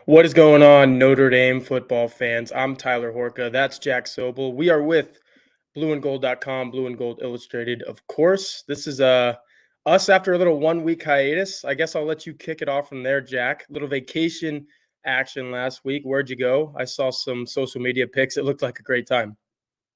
What is going on, Notre Dame football fans? I'm Tyler Horka. That's Jack Sobel. We are with blueandgold.com, Blue and Gold Illustrated, of course. This is us after a little 1 week hiatus. I guess I'll let you kick it off from there, Jack. Little vacation action last week. Where'd you go? I saw some social media pics. It looked like a great time.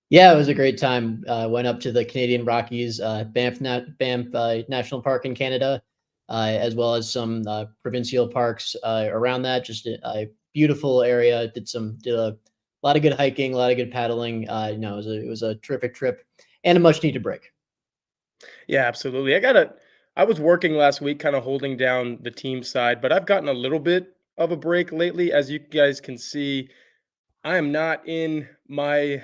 Yeah, it was a great time. Went up to the Canadian Rockies, Banff National Park in Canada, as well as some provincial parks around that. Just a beautiful area. Did a lot of good hiking, a lot of good paddling. It was a terrific trip and a much needed break. Yeah, absolutely. I was working last week, kind of holding down the team side, but I've gotten a little bit of a break lately. As you guys can see, I am not in my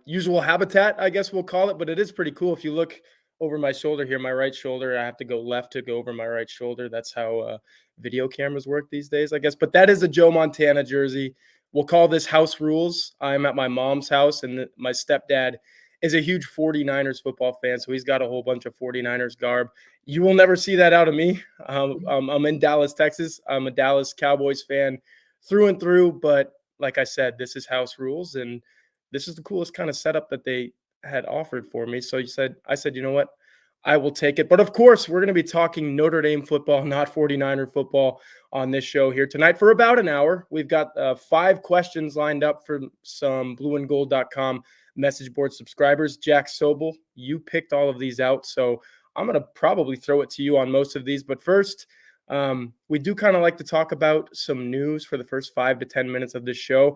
usual habitat, I guess we'll call it, but it is pretty cool. If you look over my shoulder here, my right shoulder, I have to go left to go over my right shoulder. That's how video cameras work these days, I guess. But that is a Joe Montana jersey. We'll call this house rules. I'm at my mom's house, and my stepdad is a huge 49ers football fan, so he's got a whole bunch of 49ers garb. You will never see that out of me. I'm in Dallas, Texas. I'm a Dallas Cowboys fan through and through, but like I said, this is house rules, and this is the coolest kind of setup that they had offered for me. So I said, you know what? I will take it. But of course, we're going to be talking Notre Dame football, not 49er football on this show here tonight for about an hour. We've got 5 questions lined up for some blueandgold.com message board subscribers. Jack Sobel, you picked all of these out. So I'm going to probably throw it to you on most of these. But first, we do kind of like to talk about some news for the first 5 to 10 minutes of this show.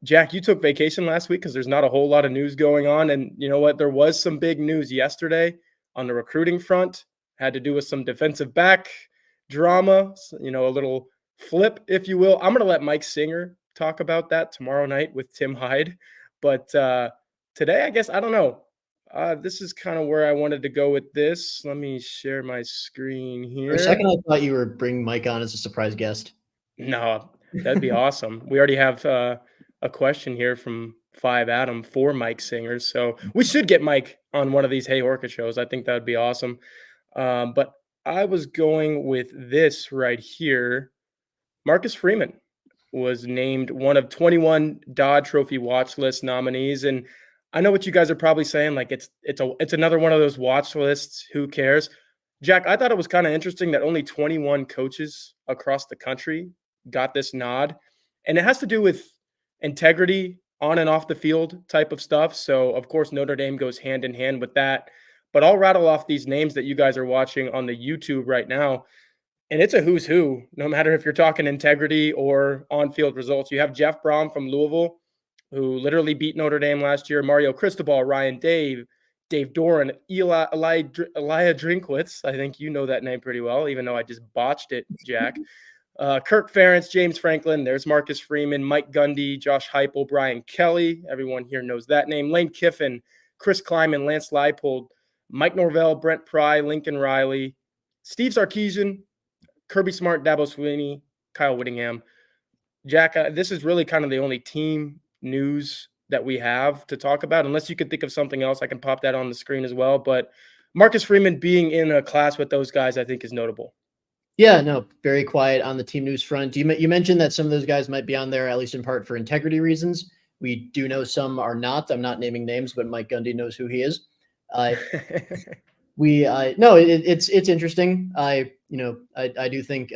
Jack, you took vacation last week because there's not a whole lot of news going on. And you know what? There was some big news yesterday on the recruiting front. Had to do with some defensive back drama, a little flip, if you will. I'm going to let Mike Singer talk about that tomorrow night with Tim Hyde. But today, I guess, I don't know. This is kind of where I wanted to go with this. Let me share my screen For a here. second, I thought you were bringing Mike on as a surprise guest. No, that'd be awesome. We already have a question here from 5 Adam for Mike Singers. So we should get Mike on one of these Hey Horka shows. I think that would be awesome. But I was going with this right here. Marcus Freeman was named one of 21 Dodd Trophy watch list nominees. And I know what you guys are probably saying, like it's another one of those watch lists. Who cares? Jack, I thought it was kind of interesting that only 21 coaches across the country got this nod. And it has to do with integrity on and off the field type of stuff. So, of course, Notre Dame goes hand in hand with that. But I'll rattle off these names that you guys are watching on the YouTube right now. And it's a who's who, no matter if you're talking integrity or on field results. You have Jeff Brom from Louisville, who literally beat Notre Dame last year, Mario Cristobal, Ryan Dave Doran, Elia Drinkwitz. I think you know that name pretty well, even though I just botched it, Jack. Kirk Ferentz, James Franklin. There's Marcus Freeman, Mike Gundy, Josh Heupel, Brian Kelly. Everyone here knows that name. Lane Kiffin, Chris Kleiman, Lance Leipold, Mike Norvell, Brent Pry, Lincoln Riley, Steve Sarkisian, Kirby Smart, Dabo Swinney, Kyle Whittingham. Jack, this is really kind of the only team news that we have to talk about. Unless you could think of something else, I can pop that on the screen as well. But Marcus Freeman being in a class with those guys, I think, is notable. Yeah, no, very quiet on the team news front. You mentioned that some of those guys might be on there, at least in part for integrity reasons. We do know some are not. I'm not naming names, but Mike Gundy knows who he is. It's interesting. I do think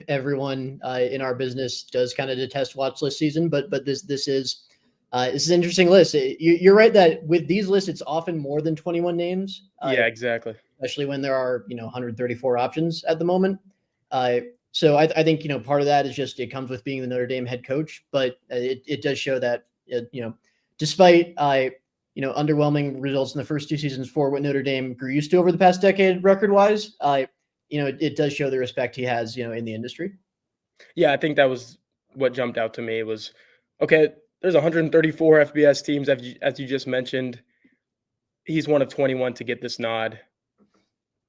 everyone in our business does kind of detest watch list season, but this is an interesting list. You're right that with these lists, it's often more than 21 names. Yeah, exactly. Especially when there are 134 options at the moment. So I think part of that is just it comes with being the Notre Dame head coach, but it does show that despite underwhelming results in the first 2 seasons for what Notre Dame grew used to over the past decade record wise, it does show the respect he has in the industry. Yeah, I think that was what jumped out to me was, okay, there's 134 FBS teams, as you just mentioned. He's one of 21 to get this nod.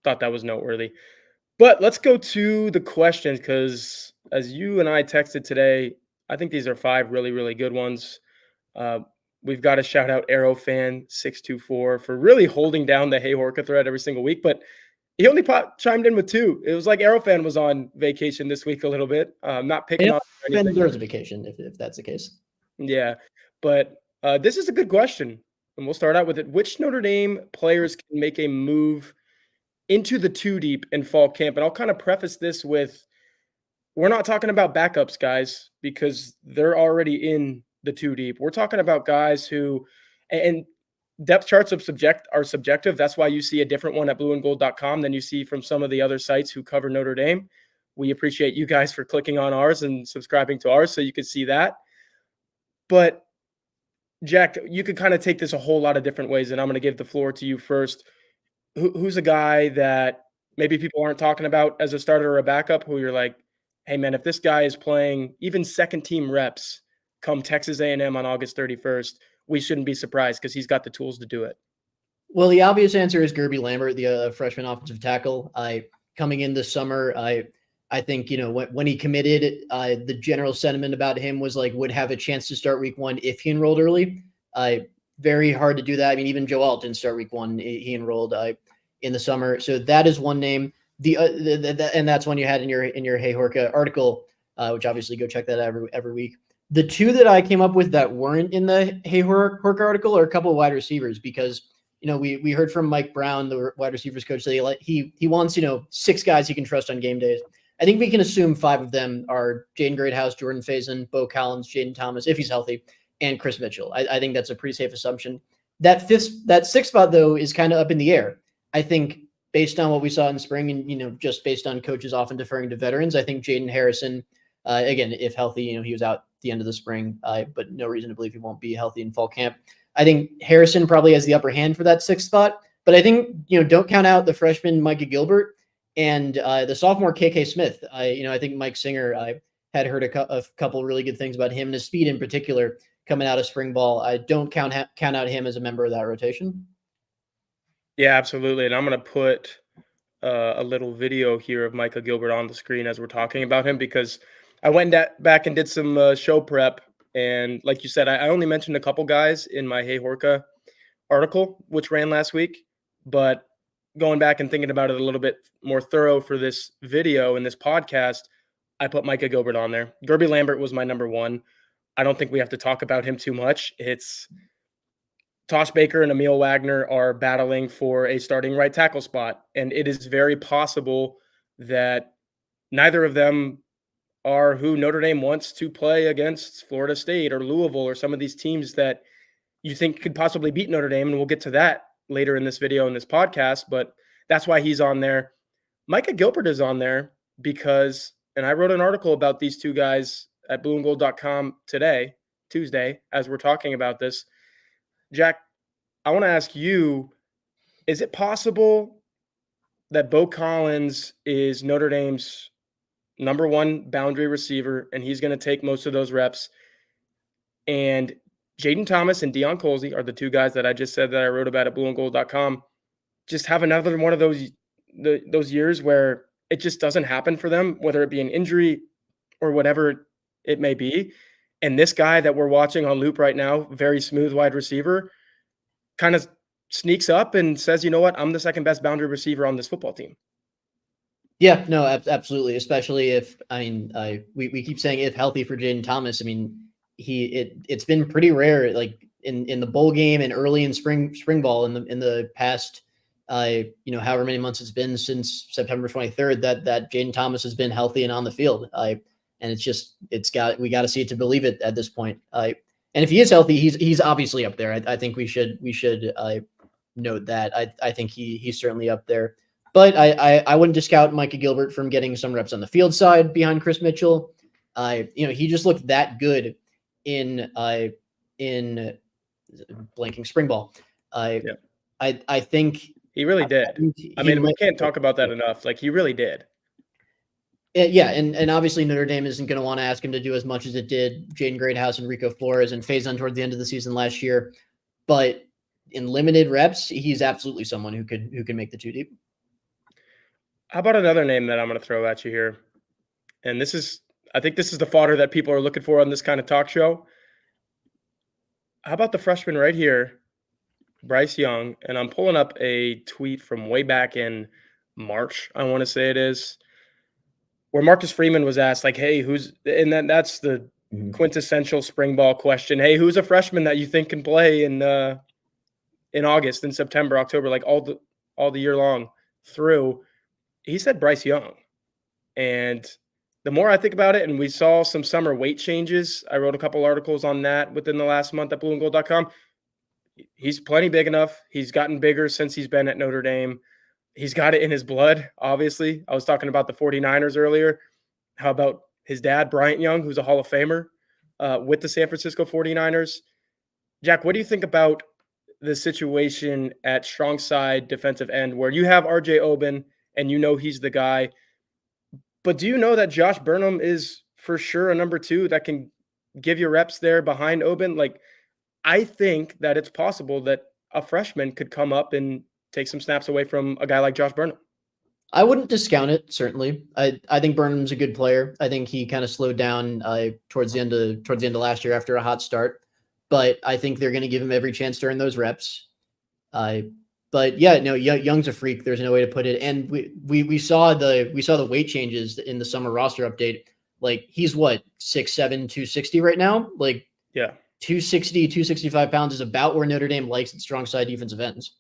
Thought that was noteworthy. But let's go to the questions, because as you and I texted today, I think these are 5 really, really good ones. We've got to shout out Arrowfan624 for really holding down the Hey Horka thread every single week. But He only chimed in with 2. It was like Aerofan was on vacation this week a little bit. Not picking on Ben anything. deserves a vacation if that's the case. Yeah, but this is a good question, and we'll start out with it. Which Notre Dame players can make a move into the 2 deep in fall camp? And I'll kind of preface this with we're not talking about backups, guys, because they're already in the 2 deep. We're talking about guys who and depth charts are subjective. That's why you see a different one at blueandgold.com than you see from some of the other sites who cover Notre Dame. We appreciate you guys for clicking on ours and subscribing to ours so you could see that. But Jack, you could kind of take this a whole lot of different ways, and I'm going to give the floor to you first. Who's a guy that maybe people aren't talking about as a starter or a backup who you're like, hey man, if this guy is playing even second team reps come Texas A&M on August 31st, we shouldn't be surprised because he's got the tools to do it. Well, the obvious answer is Gerby Lambert, the freshman offensive tackle. Coming in this summer, I think, when he committed, the general sentiment about him was like would have a chance to start week 1 if he enrolled early. Very hard to do that. I mean, even Joe Alt didn't start week 1. He enrolled in the summer. So that is one name. And that's one you had in your Hey Horka article, which obviously go check that out every week. The 2 that I came up with that weren't in the Hey Horka article are a couple of wide receivers because we heard from Mike Brown, the wide receivers coach, that he wants 6 guys he can trust on game days. I think we can assume 5 of them are Jaden Greathouse, Jordan Faison, Bo Collins, Jayden Thomas, if he's healthy, and Chris Mitchell. I think that's a pretty safe assumption. That 6th spot though is kind of up in the air. I think based on what we saw in spring and just based on coaches often deferring to veterans, I think Jaden Harrison, again, if healthy, he was out at the end of the spring, but no reason to believe he won't be healthy in fall camp. I think Harrison probably has the upper hand for that 6th spot, but I think, don't count out the freshman Micah Gilbert and the sophomore KK Smith. I think Mike Singer, I had heard a couple really good things about him and his speed in particular coming out of spring ball. I don't count out him as a member of that rotation. Yeah, absolutely. And I'm going to put a little video here of Micah Gilbert on the screen as we're talking about him because I went back and did some show prep. And like you said, I only mentioned a couple guys in my Hey Horka article, which ran last week. But going back and thinking about it a little bit more thorough for this video and this podcast, I put Micah Gilbert on there. Gerby Lambert was my number 1. I don't think we have to talk about him too much. It's Tosh Baker and Emil Wagner are battling for a starting right tackle spot. And it is very possible that neither of them are who Notre Dame wants to play against Florida State or Louisville or some of these teams that you think could possibly beat Notre Dame. And we'll get to that later in this video and this podcast, but that's why he's on there. Micah Gilbert is on there because, and I wrote an article about these 2 guys at blueandgold.com today, Tuesday, as we're talking about this. Jack, I want to ask you, is it possible that Bo Collins is Notre Dame's number 1 boundary receiver and he's going to take most of those reps? And Jayden Thomas and Deion Colsey are the 2 guys that I just said that I wrote about at blueandgold.com. Just have another one of those years where it just doesn't happen for them, whether it be an injury or whatever it may be. And this guy that we're watching on loop right now, very smooth wide receiver, kind of sneaks up and says, you know what, I'm the second best boundary receiver on this football team. Yeah, no, absolutely. Especially if, we keep saying if healthy for Jayden Thomas. I mean, it's been pretty rare, like in the bowl game and early in spring ball in the past, however many months it's been since September 23rd that Jayden Thomas has been healthy and on the field. And we got to see it to believe it at this point. And if he is healthy, he's obviously up there. I think we should note that. I think he's certainly up there. But I wouldn't discount Micah Gilbert from getting some reps on the field side behind Chris Mitchell. He just looked that good in blanking spring ball. I think he really did. I mean, we can't talk about that enough. Like, he really did. Yeah, and obviously Notre Dame isn't going to want to ask him to do as much as it did Jaden Greathouse and Rico Flores and Faison toward the end of the season last year. But in limited reps, he's absolutely someone who can make the 2 deep. How about another name that I'm going to throw at you here? And I think this is the fodder that people are looking for on this kind of talk show. How about the freshman right here, Bryce Young? And I'm pulling up a tweet from way back in March, I want to say it is, where Marcus Freeman was asked, like, hey, and then that's the quintessential spring ball question. Hey, who's a freshman that you think can play in August, in September, October, like all the year long through? He said Bryce Young. And the more I think about it, and we saw some summer weight changes, I wrote a couple articles on that within the last month at blueandgold.com. He's plenty big enough. He's gotten bigger since he's been at Notre Dame. He's got it in his blood, obviously. I was talking about the 49ers earlier. How about his dad, Bryant Young, who's a Hall of Famer with the San Francisco 49ers? Jack, what do you think about the situation at strong side defensive end where you have RJ Oben and you know he's the guy? But do you know that Josh Burnham is for sure a number 2 that can give you reps there behind Oben? Like, I think that it's possible that a freshman could come up and take some snaps away from a guy like Josh Burnham. I wouldn't discount it, certainly. I think Burnham's a good player. I think he kind of slowed down towards the end of last year after a hot start. But I think they're going to give him every chance to earn those reps. But yeah, no, Young's a freak. There's no way to put it. And we saw the weight changes in the summer roster update. Like, he's what, 6'7", 260 right now? Like, yeah, 260, 265 pounds is about where Notre Dame likes its strong side defensive ends.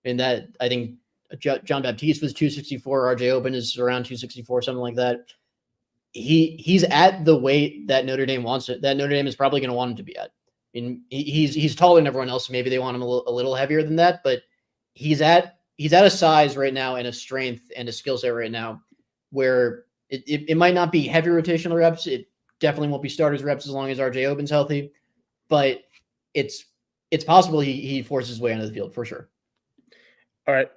And that, I think, John Baptiste was 264. RJ Oben is around 264, something like that. He's at the weight that Notre Dame wants it. That Notre Dame is probably going to want him to be at. I mean, he's taller than everyone else. So maybe they want him a little heavier than that, but he's at a size right now and a strength and a skill set right now where it might not be heavy rotational reps. It definitely won't be starters reps as long as RJ Oben's healthy, but it's possible he forces his way onto the field for sure. All right.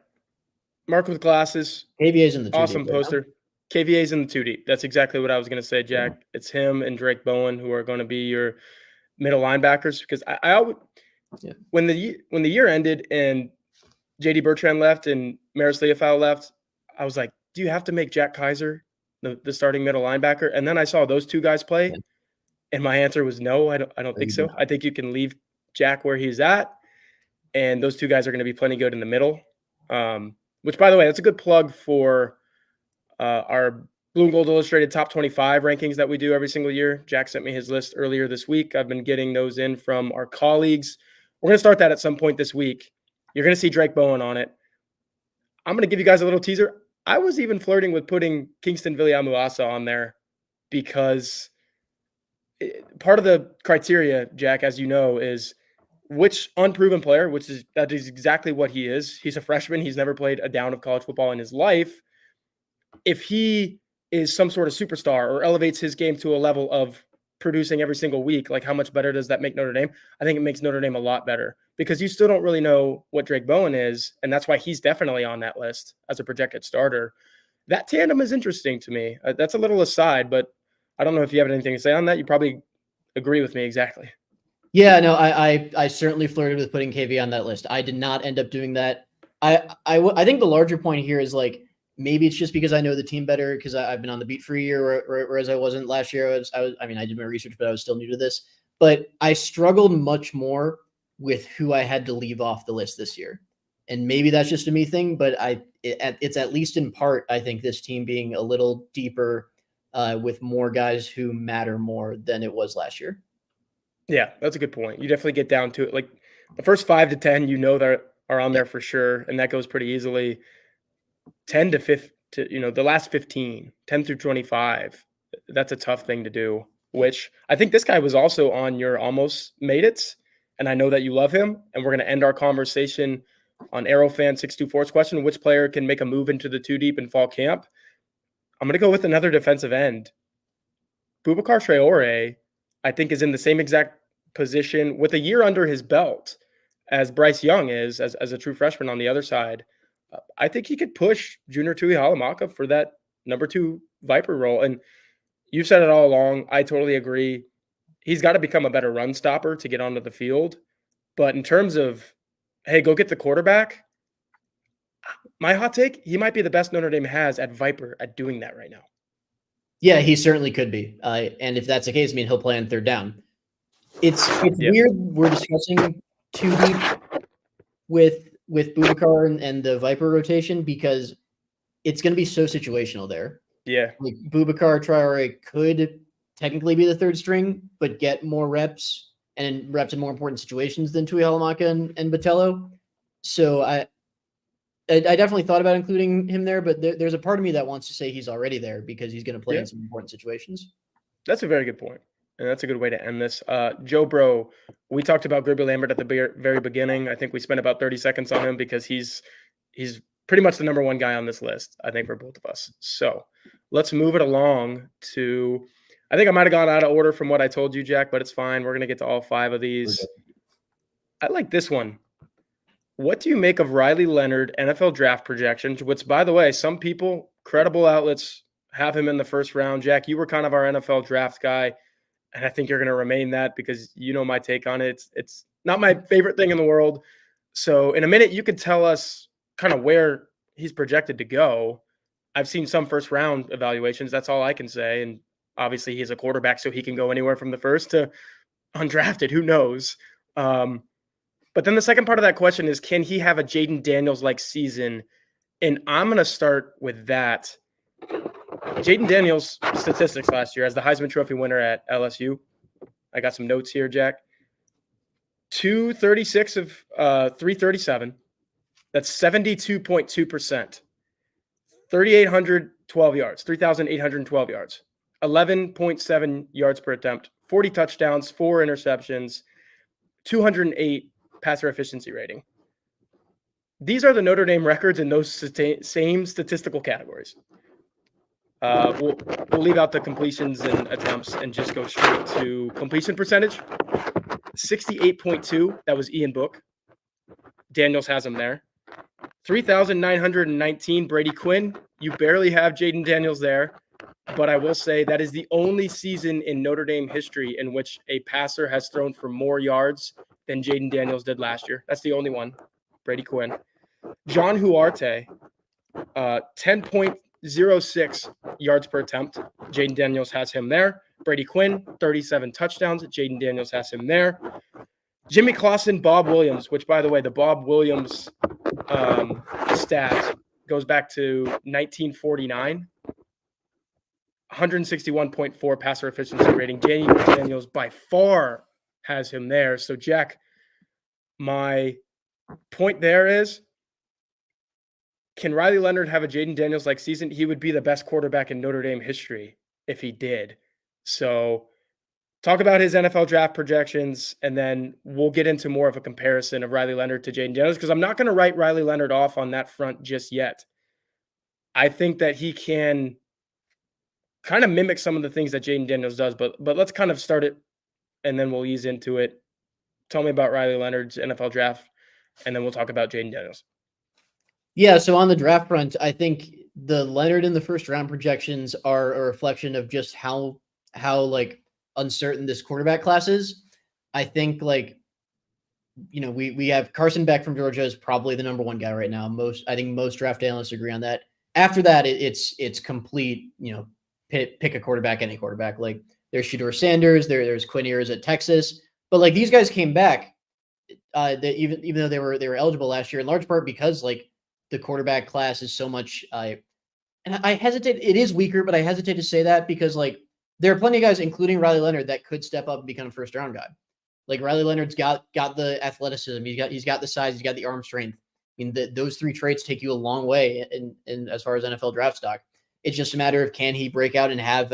Mark with glasses. KVA's in the 2 awesome deep poster. Right, KVA's in the 2 deep. That's exactly what I was going to say, Jack. Yeah. It's him and Drake Bowen who are going to be your middle linebackers, because I would, when the year ended and JD Bertrand left and Maris Leofau left, I was like, do you have to make Jack Kaiser the starting middle linebacker? And then I saw those 2 guys play, and my answer was no. I don't think so. I think you can leave Jack where he's at, and those 2 guys are going to be plenty good in the middle. Which, by the way, that's a good plug for our Blue and Gold Illustrated Top 25 rankings that we do every single year. Jack sent me his list earlier this week. I've been getting those in from our colleagues. We're going to start that at some point this week. You're going to see Drake Bowen on it. I'm going to give you guys a little teaser. I was even flirting with putting Kingston Viliamuasa on there because part of the criteria, Jack, as you know, is which unproven player, that is exactly what he is. He's a freshman. He's never played a down of college football in his life. If he is some sort of superstar or elevates his game to a level of producing every single week, like, how much better does that make Notre Dame? I think it makes Notre Dame a lot better, because you still don't really know what Drake Bowen is, and that's why he's definitely on that list as a projected starter. That tandem is interesting to me. That's a little aside, but I don't know if you have anything to say on that. You probably agree with me exactly. Yeah, no, I certainly flirted with putting KV on that list. I did not end up doing that. I think the larger point here is, like, maybe it's just because I know the team better because I've been on the beat for a year, whereas I wasn't last year. I mean, I did my research, but I was still new to this. But I struggled much more with who I had to leave off the list this year. And maybe that's just a me thing, but it's at least in part, I think, this team being a little deeper with more guys who matter more than it was last year. Yeah, that's a good point. You definitely get down to it. Like, the first 5 to 10, that are on there for sure, and that goes pretty easily. 10 to 5 to, the last 15, 10 through 25, that's a tough thing to do, which I think this guy was also on your almost made it, and I know that you love him, and we're going to end our conversation on Aerofan624's question, which player can make a move into the 2 deep in fall camp? I'm going to go with another defensive end. Boubacar Traore, I think, is in the same exact position with a year under his belt as Bryce Young is, as a true freshman on the other side. I think he could push Junior Tui Halamaka for that number 2 Viper role. And you've said it all along. I totally agree. He's got to become a better run stopper to get onto the field. But in terms of, hey, go get the quarterback, my hot take, he might be the best Notre Dame has at Viper at doing that right now. Yeah, he certainly could be. And if that's the case, I mean, he'll play on 3rd down. It's weird we're discussing 2 deep with Boubacar and the Viper rotation, because it's going to be so situational there. Yeah. Like Boubacar Traore could technically be the third string, but get more reps and reps in more important situations than Tuihalamaka and Botello. So I definitely thought about including him there, but there's a part of me that wants to say he's already there because he's going to play Yeah. in some important situations. That's a very good point, and that's a good way to end this. Joe Bro, we talked about Gribby Lambert at the very beginning. I think we spent about 30 seconds on him because he's pretty much the number one guy on this list, I think, for both of us. So let's move it along to I think I might have gone out of order from what I told you, Jack, but it's fine. We're going to get to all 5 of these. I like this one. What do you make of Riley Leonard NFL draft projections, which, by the way, some people, credible outlets, have him in the first round? Jack, you were kind of our NFL draft guy, and I think you're going to remain that because you know my take on it. It's not my favorite thing in the world. So in a minute, you could tell us kind of where he's projected to go. I've seen some first round evaluations. That's all I can say. And obviously, he's a quarterback, so he can go anywhere from the first to undrafted. Who knows? But then the second part of that question is, can he have a Jayden Daniels-like season? And I'm going to start with that. Jayden Daniels' statistics last year as the Heisman Trophy winner at LSU. I got some notes here, Jack. 236 of 337. That's 72.2%. 3,812 yards, 3,812 yards, 11.7 yards per attempt, 40 touchdowns, 4 interceptions, 208 passer efficiency rating. These are the Notre Dame records in those same statistical categories. We'll leave out the completions and attempts and just go straight to completion percentage. 68.2. That was Ian Book. Daniels has him there. 3,919. Brady Quinn. You barely have Jayden Daniels there, but I will say that is the only season in Notre Dame history in which a passer has thrown for more yards than Jayden Daniels did last year. That's the only one. Brady Quinn. John Huarte, 10.06 yards per attempt. Jayden Daniels has him there. Brady Quinn, 37 touchdowns. Jayden Daniels has him there. Jimmy Clausen, Bob Williams, which, by the way, the Bob Williams stat goes back to 1949. 161.4 passer efficiency rating. Jayden Daniels by far has him there. So, Jack, my point there is, can Riley Leonard have a Jayden Daniels-like season? He would be the best quarterback in Notre Dame history if he did. So talk about his NFL draft projections, and then we'll get into more of a comparison of Riley Leonard to Jayden Daniels, because I'm not going to write Riley Leonard off on that front just yet. I think that he can kind of mimic some of the things that Jayden Daniels does, but let's kind of start it, and then we'll ease into it. Tell me about Riley Leonard's NFL draft, and then we'll talk about Jayden Daniels. Yeah, so on the draft front, I think the Leonard in the first round projections are a reflection of just how like uncertain this quarterback class is. I think we have Carson Beck from Georgia is probably the number one guy right now. I think most draft analysts agree on that. After that, it's complete, pick a quarterback, any quarterback. Like there's Shedeur Sanders, there's Quinn Ewers at Texas, but like these guys came back, even though they were eligible last year in large part because like the quarterback class is so much. And I hesitate. It is weaker, but I hesitate to say that because like there are plenty of guys, including Riley Leonard, that could step up and become a first round guy. Like Riley Leonard's got the athleticism. He's got the size. He's got the arm strength. I mean, those 3 traits take you a long way in as far as NFL draft stock. It's just a matter of can he break out and have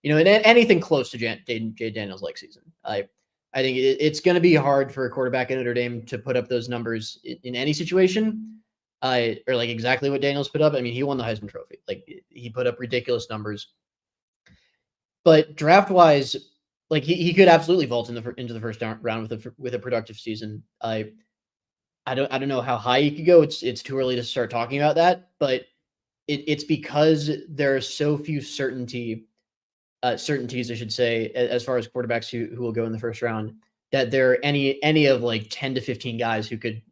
anything close to Jayden Daniels like season. I think it's going to be hard for a quarterback at Notre Dame to put up those numbers in any situation. Or like exactly what Daniels put up. I mean, he won the Heisman Trophy. Like he put up ridiculous numbers. But draft wise, like he could absolutely vault into the first round with a productive season. I don't know how high he could go. It's too early to start talking about that. But it's because there are so few certainties, I should say, as far as quarterbacks who will go in the first round, that there are any of like 10 to 15 guys who could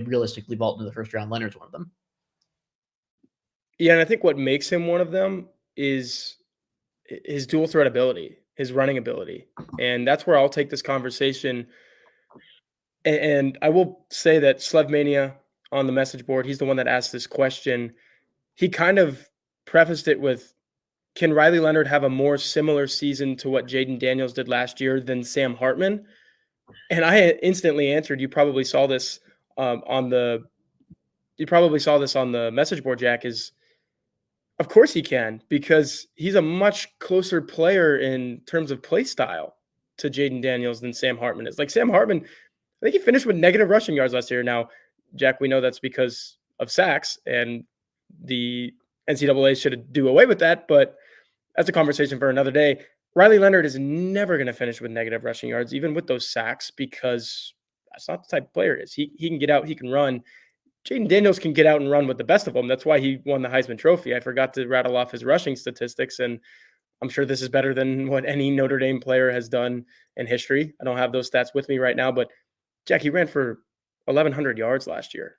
realistically vault into the first round. Leonard's one of them. Yeah, and I think what makes him one of them is his dual threat ability, his running ability. And that's where I'll take this conversation. And I will say that Slevmania on the message board, he's the one that asked this question. he kind of prefaced it with, can Riley Leonard have a more similar season to what Jayden Daniels did last year than Sam Hartman? And I instantly answered, on the you probably saw this on the message board, Jack, is of course he can, because he's a much closer player in terms of play style to Jayden Daniels than Sam Hartman is. Like Sam Hartman, I think he finished with negative rushing yards last year. Now, Jack, we know that's because of sacks, and the NCAA should do away with that, but that's a conversation for another day. Riley Leonard is never going to finish with negative rushing yards, even with those sacks, because that's not the type of player he is. He can get out, he can run. Jayden Daniels can get out and run with the best of them. That's why he won the Heisman Trophy. I forgot to rattle off his rushing statistics, and I'm sure this is better than what any Notre Dame player has done in history. I don't have those stats with me right now, but Jack, he ran for 1,100 yards last year,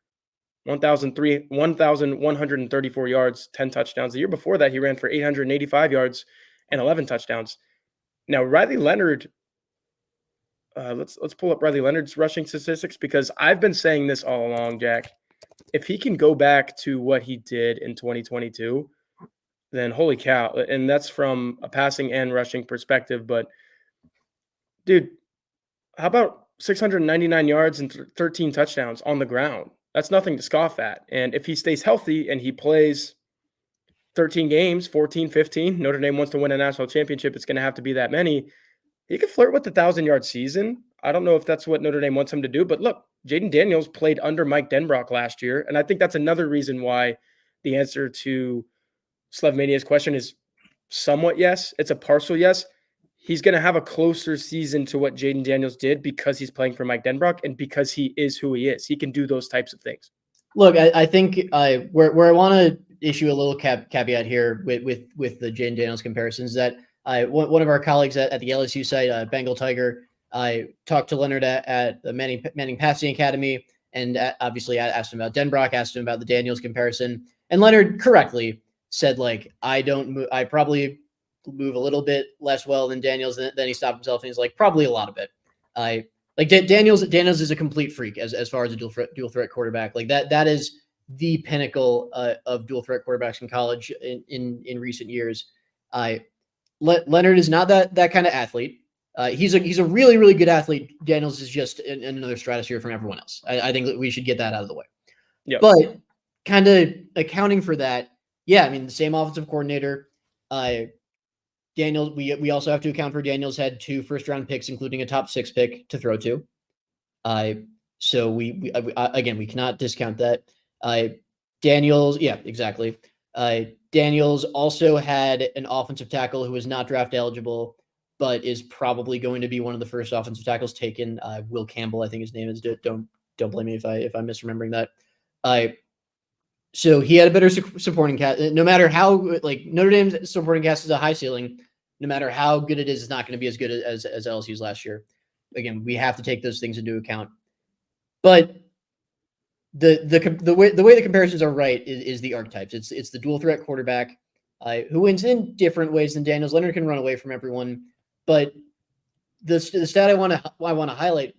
1,134 yards, 10 touchdowns. The year before that, he ran for 885 yards and 11 touchdowns. Now, Riley Leonard, let's pull up Riley Leonard's rushing statistics, because I've been saying this all along, Jack. If he can go back to what he did in 2022, then holy cow. And that's from a passing and rushing perspective. But, dude, how about 699 yards and 13 touchdowns on the ground? That's nothing to scoff at. And if he stays healthy and he plays 13 games, 14, 15, Notre Dame wants to win a national championship, it's going to have to be that many. He could flirt with the 1,000-yard season. I don't know if that's what Notre Dame wants him to do, but look, Jayden Daniels played under Mike Denbrock last year, and I think that's another reason why the answer to Slevmania's question is somewhat yes. It's a partial yes. He's going to have a closer season to what Jayden Daniels did because he's playing for Mike Denbrock and because he is who he is. He can do those types of things. Look, I think where I want to issue a little caveat here with the Jayden Daniels comparisons, that one of our colleagues at the LSU site, Bengal Tiger, I talked to Leonard at the Manning Passing Academy, and obviously I asked him about Denbrock, asked him about the Daniels comparison, and Leonard correctly said, like, I probably move a little bit less well than Daniels. Then he stopped himself and he's like, probably a lot of it. Daniels is a complete freak as far as a dual threat quarterback. Like that is the pinnacle of dual threat quarterbacks in college in recent years. Leonard is not that kind of athlete. He's a really, really good athlete. Daniels is just in another stratosphere from everyone else. I think that we should get that out of the way. Yeah. But kind of accounting for that, yeah, I mean, the same offensive coordinator. Daniels, we also have to account for Daniels had 2 first-round picks, including a top 6 pick to throw to. So we again, we cannot discount that. Daniels, yeah, exactly. Daniels also had an offensive tackle who was not draft eligible, but is probably going to be one of the first offensive tackles taken. Will Campbell, I think his name is. Don't blame me if I'm misremembering that. So he had a better supporting cast. No matter how, like, Notre Dame's supporting cast is a high ceiling. No matter how good it is, it's not going to be as good as LSU's last year. Again, we have to take those things into account. But the way the comparisons are right is the archetypes. It's the dual threat quarterback who wins in different ways than Daniels. Leonard can run away from everyone, but the stat I want to highlight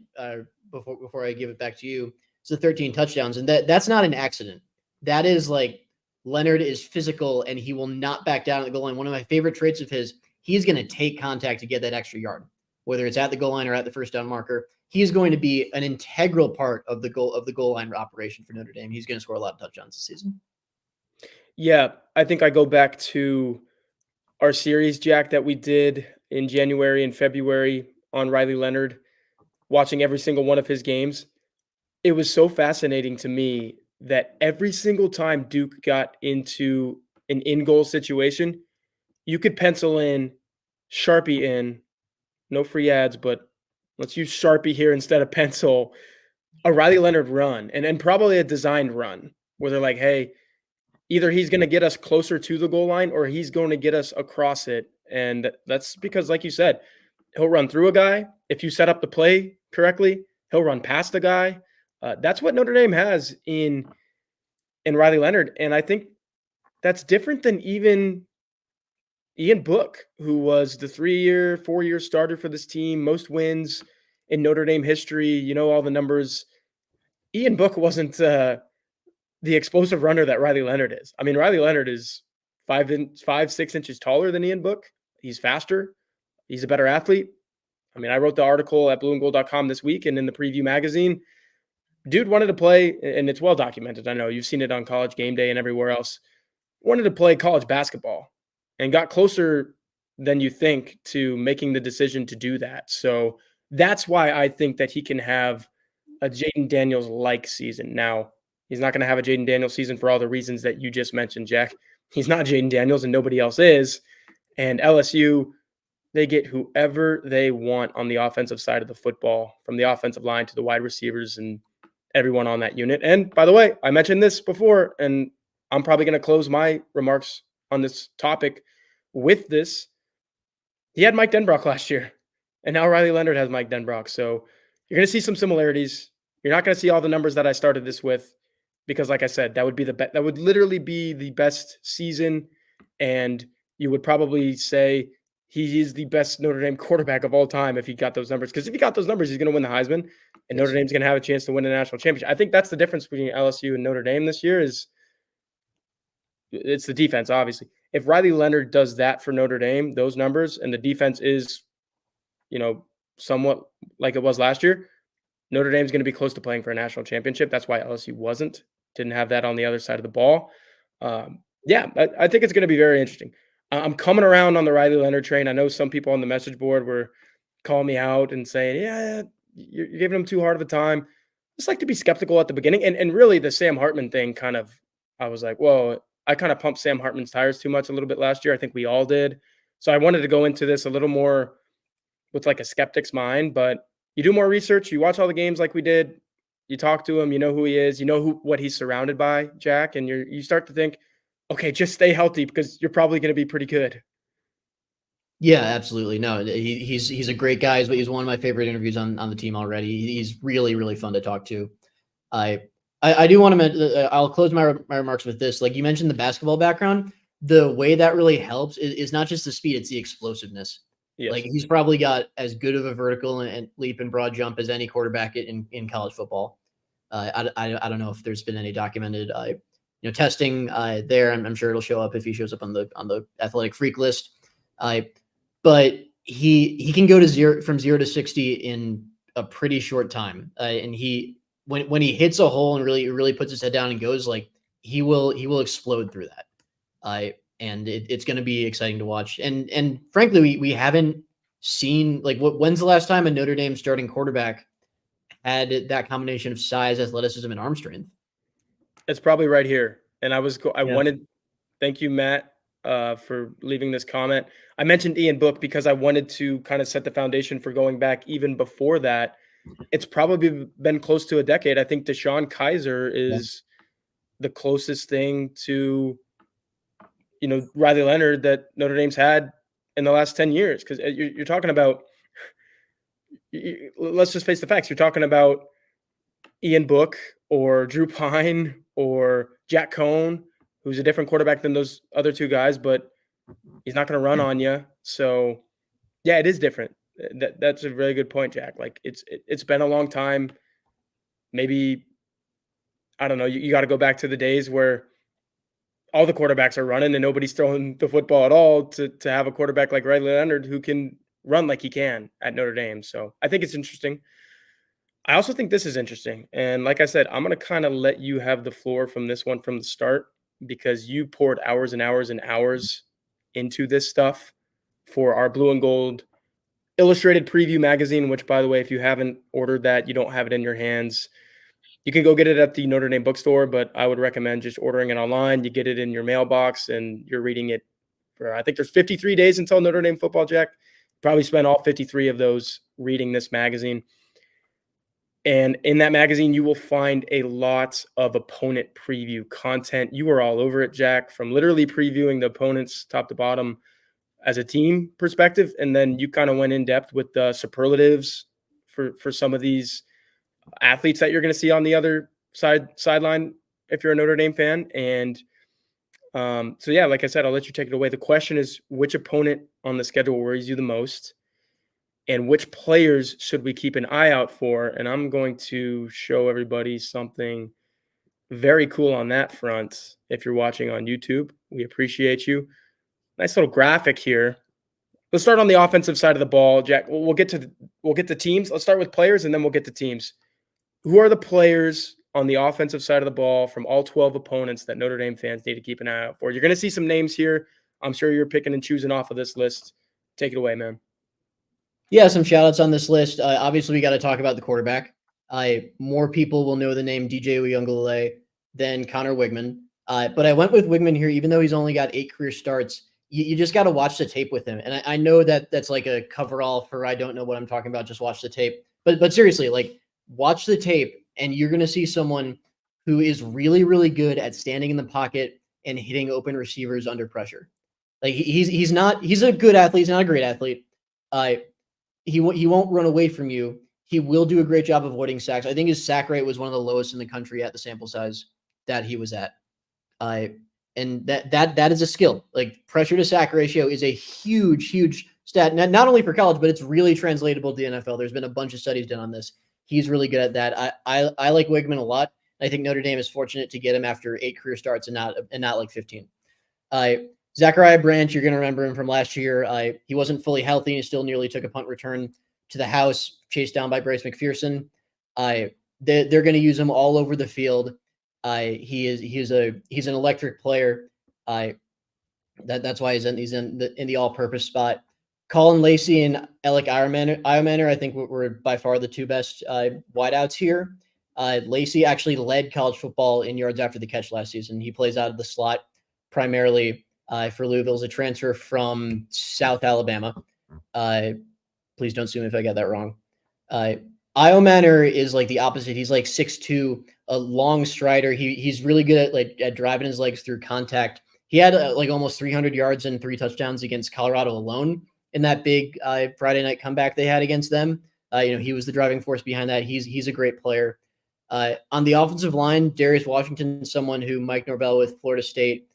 before I give it back to you is the 13 touchdowns, and that's not an accident. That is, like, Leonard is physical and he will not back down at the goal line. One of my favorite traits of his, he's going to take contact to get that extra yard, whether it's at the goal line or at the first down marker. He's going to be an integral part of the goal line operation for Notre Dame. He's going to score a lot of touchdowns this season. Yeah, I think I go back to our series, Jack, that we did in January and February on Riley Leonard, watching every single one of his games. It was so fascinating to me that every single time Duke got into an in-goal situation, you could pencil in Sharpie in, no free ads, but let's use Sharpie here instead of pencil, a Riley Leonard run, and probably a designed run where they're like, hey, either he's going to get us closer to the goal line or he's going to get us across it. And that's because, like you said, he'll run through a guy. If you set up the play correctly, he'll run past a guy. That's what Notre Dame has in Riley Leonard. And I think that's different than even Ian Book, who was the 3-year, 4-year starter for this team, most wins in Notre Dame history. You know all the numbers. Ian Book wasn't the explosive runner that Riley Leonard is. I mean, Riley Leonard is 6 inches taller than Ian Book. He's faster. He's a better athlete. I mean, I wrote the article at blueandgold.com this week and in the preview magazine. Dude wanted to play, and it's well documented. I know you've seen it on College Game Day and everywhere else. Wanted to play college basketball and got closer than you think to making the decision to do that. So that's why I think that he can have a Jayden Daniels like season. Now, he's not going to have a Jayden Daniels season for all the reasons that you just mentioned, Jack. He's not Jayden Daniels and nobody else is. And LSU, they get whoever they want on the offensive side of the football, from the offensive line to the wide receivers and everyone on that unit. And by the way, I mentioned this before, and I'm probably going to close my remarks on this topic with this. He had Mike Denbrock last year, and now Riley Leonard has Mike Denbrock. So you're going to see some similarities. You're not going to see all the numbers that I started this with, because, like I said, that would be that would literally be the best season, and you would probably say he is the best Notre Dame quarterback of all time if he got those numbers. Because if he got those numbers, he's going to win the Heisman, and Notre Dame's going to have a chance to win a national championship. I think that's the difference between LSU and Notre Dame this year is it's the defense, obviously. If Riley Leonard does that for Notre Dame, those numbers, and the defense is, somewhat like it was last year, Notre Dame's going to be close to playing for a national championship. That's why LSU didn't have that on the other side of the ball. I think it's going to be very interesting. I'm coming around on the Riley Leonard train. I know some people on the message board were calling me out and saying, yeah, you're giving him too hard of a time. Just like to be skeptical at the beginning. And really the Sam Hartman thing I was like, whoa, I kind of pumped Sam Hartman's tires too much a little bit last year. I think we all did. So I wanted to go into this a little more with like a skeptic's mind, but you do more research, you watch all the games like we did, you talk to him, you know who he is, you know what he's surrounded by, Jack, and you start to think, okay, just stay healthy because you're probably going to be pretty good. Yeah, absolutely. No, he's a great guy. He's one of my favorite interviews on the team already. He's really, really fun to talk to. I do want to I'll close my remarks with this. Like you mentioned the basketball background, the way that really helps is not just the speed, it's the explosiveness. Yes. Like he's probably got as good of a vertical and leap and broad jump as any quarterback in college football. I don't know if there's been any documented testing there. I'm sure it'll show up if he shows up on the athletic freak list. But he can go to from 0 to 60 in a pretty short time. And when he hits a hole and really puts his head down and goes, like he will explode through that. And it's going to be exciting to watch. And frankly, we haven't seen when's the last time a Notre Dame starting quarterback had that combination of size, athleticism, and arm strength? It's probably right here. And thank you, Matt, for leaving this comment. I mentioned Ian Book because I wanted to kind of set the foundation for going back even before that. It's probably been close to a decade. I think Deshaun Kaiser is the closest thing to, Riley Leonard that Notre Dame's had in the last 10 years. Because you're talking about, let's just face the facts. You're talking about Ian Book or Drew Pine or Jack Cohn, who's a different quarterback than those other two guys, but he's not going to run on you. So, yeah, it is different. That's a really good point, Jack. Like it's been a long time. Maybe, I don't know, you got to go back to the days where all the quarterbacks are running and nobody's throwing the football at all to have a quarterback like Riley Leonard who can run like he can at Notre Dame. So I think it's interesting. I also think this is interesting. And like I said, I'm going to kind of let you have the floor from this one from the start because you poured hours and hours and hours into this stuff for our Blue and Gold Illustrated Preview magazine, which, by the way, if you haven't ordered that, you don't have it in your hands, you can go get it at the Notre Dame bookstore, but I would recommend just ordering it online. You get it in your mailbox and you're reading it for, I think there's 53 days until Notre Dame football, Jack. Probably spend all 53 of those reading this magazine. And in that magazine, you will find a lot of opponent preview content. You are all over it, Jack, from literally previewing the opponents top to bottom as a team perspective. And then you kind of went in depth with the superlatives for some of these athletes that you're going to see on the other sideline if you're a Notre Dame fan. And so, yeah, like I said, I'll let you take it away. The question is, which opponent on the schedule worries you the most? And which players should we keep an eye out for? And I'm going to show everybody something Very cool on that front. If you're watching on YouTube, we appreciate you. Nice little graphic here. Let's start on the offensive side of the ball, Jack. We'll get to teams. Let's start with players, and then we'll get to teams. Who are the players on the offensive side of the ball from all 12 opponents that Notre Dame fans need to keep an eye out for? You're going to see some names here. I'm sure you're picking and choosing off of this list. Take it away, man. Yeah, some shout outs on this list. Obviously, we got to talk about the quarterback. More people will know the name DJ Uyunglele than Connor Wigman. But I went with Wigman here, even though he's only got 8 career starts. You just got to watch the tape with him. And I know that that's like a coverall for I don't know what I'm talking about. Just watch the tape. But seriously, like watch the tape, and you're going to see someone who is really, really good at standing in the pocket and hitting open receivers under pressure. Like he's a good athlete. He's not a great athlete. He won't run away from you. He will do a great job avoiding sacks. I think his sack rate was one of the lowest in the country at the sample size that he was at. And that is a skill. Like pressure to sack ratio is a huge stat, not only for college, but it's really translatable to the NFL. There's been a bunch of studies done on this. He's really good at that. I like Wigman a lot. I think Notre Dame is fortunate to get him after 8 career starts and not like 15. Zachariah Branch, you're going to remember him from last year. He wasn't fully healthy. He still nearly took a punt return to the house, chased down by Bryce McPherson. They're going to use him all over the field. He's an electric player. That's why he's in the all-purpose spot. Colin Lacey and Alec Iomanner, I think were by far the 2 best wideouts here. Lacey actually led college football in yards after the catch last season. He plays out of the slot primarily for Louisville as a transfer from South Alabama. Please don't sue me if I got that wrong. Iomanner is like the opposite. He's like 6'2", a long strider. He's really good at driving his legs through contact. He had like almost 300 yards and 3 touchdowns against Colorado alone in that big Friday night comeback they had against them. He was the driving force behind that. He's a great player. On the offensive line, Darius Washington, someone who Mike Norvell with Florida State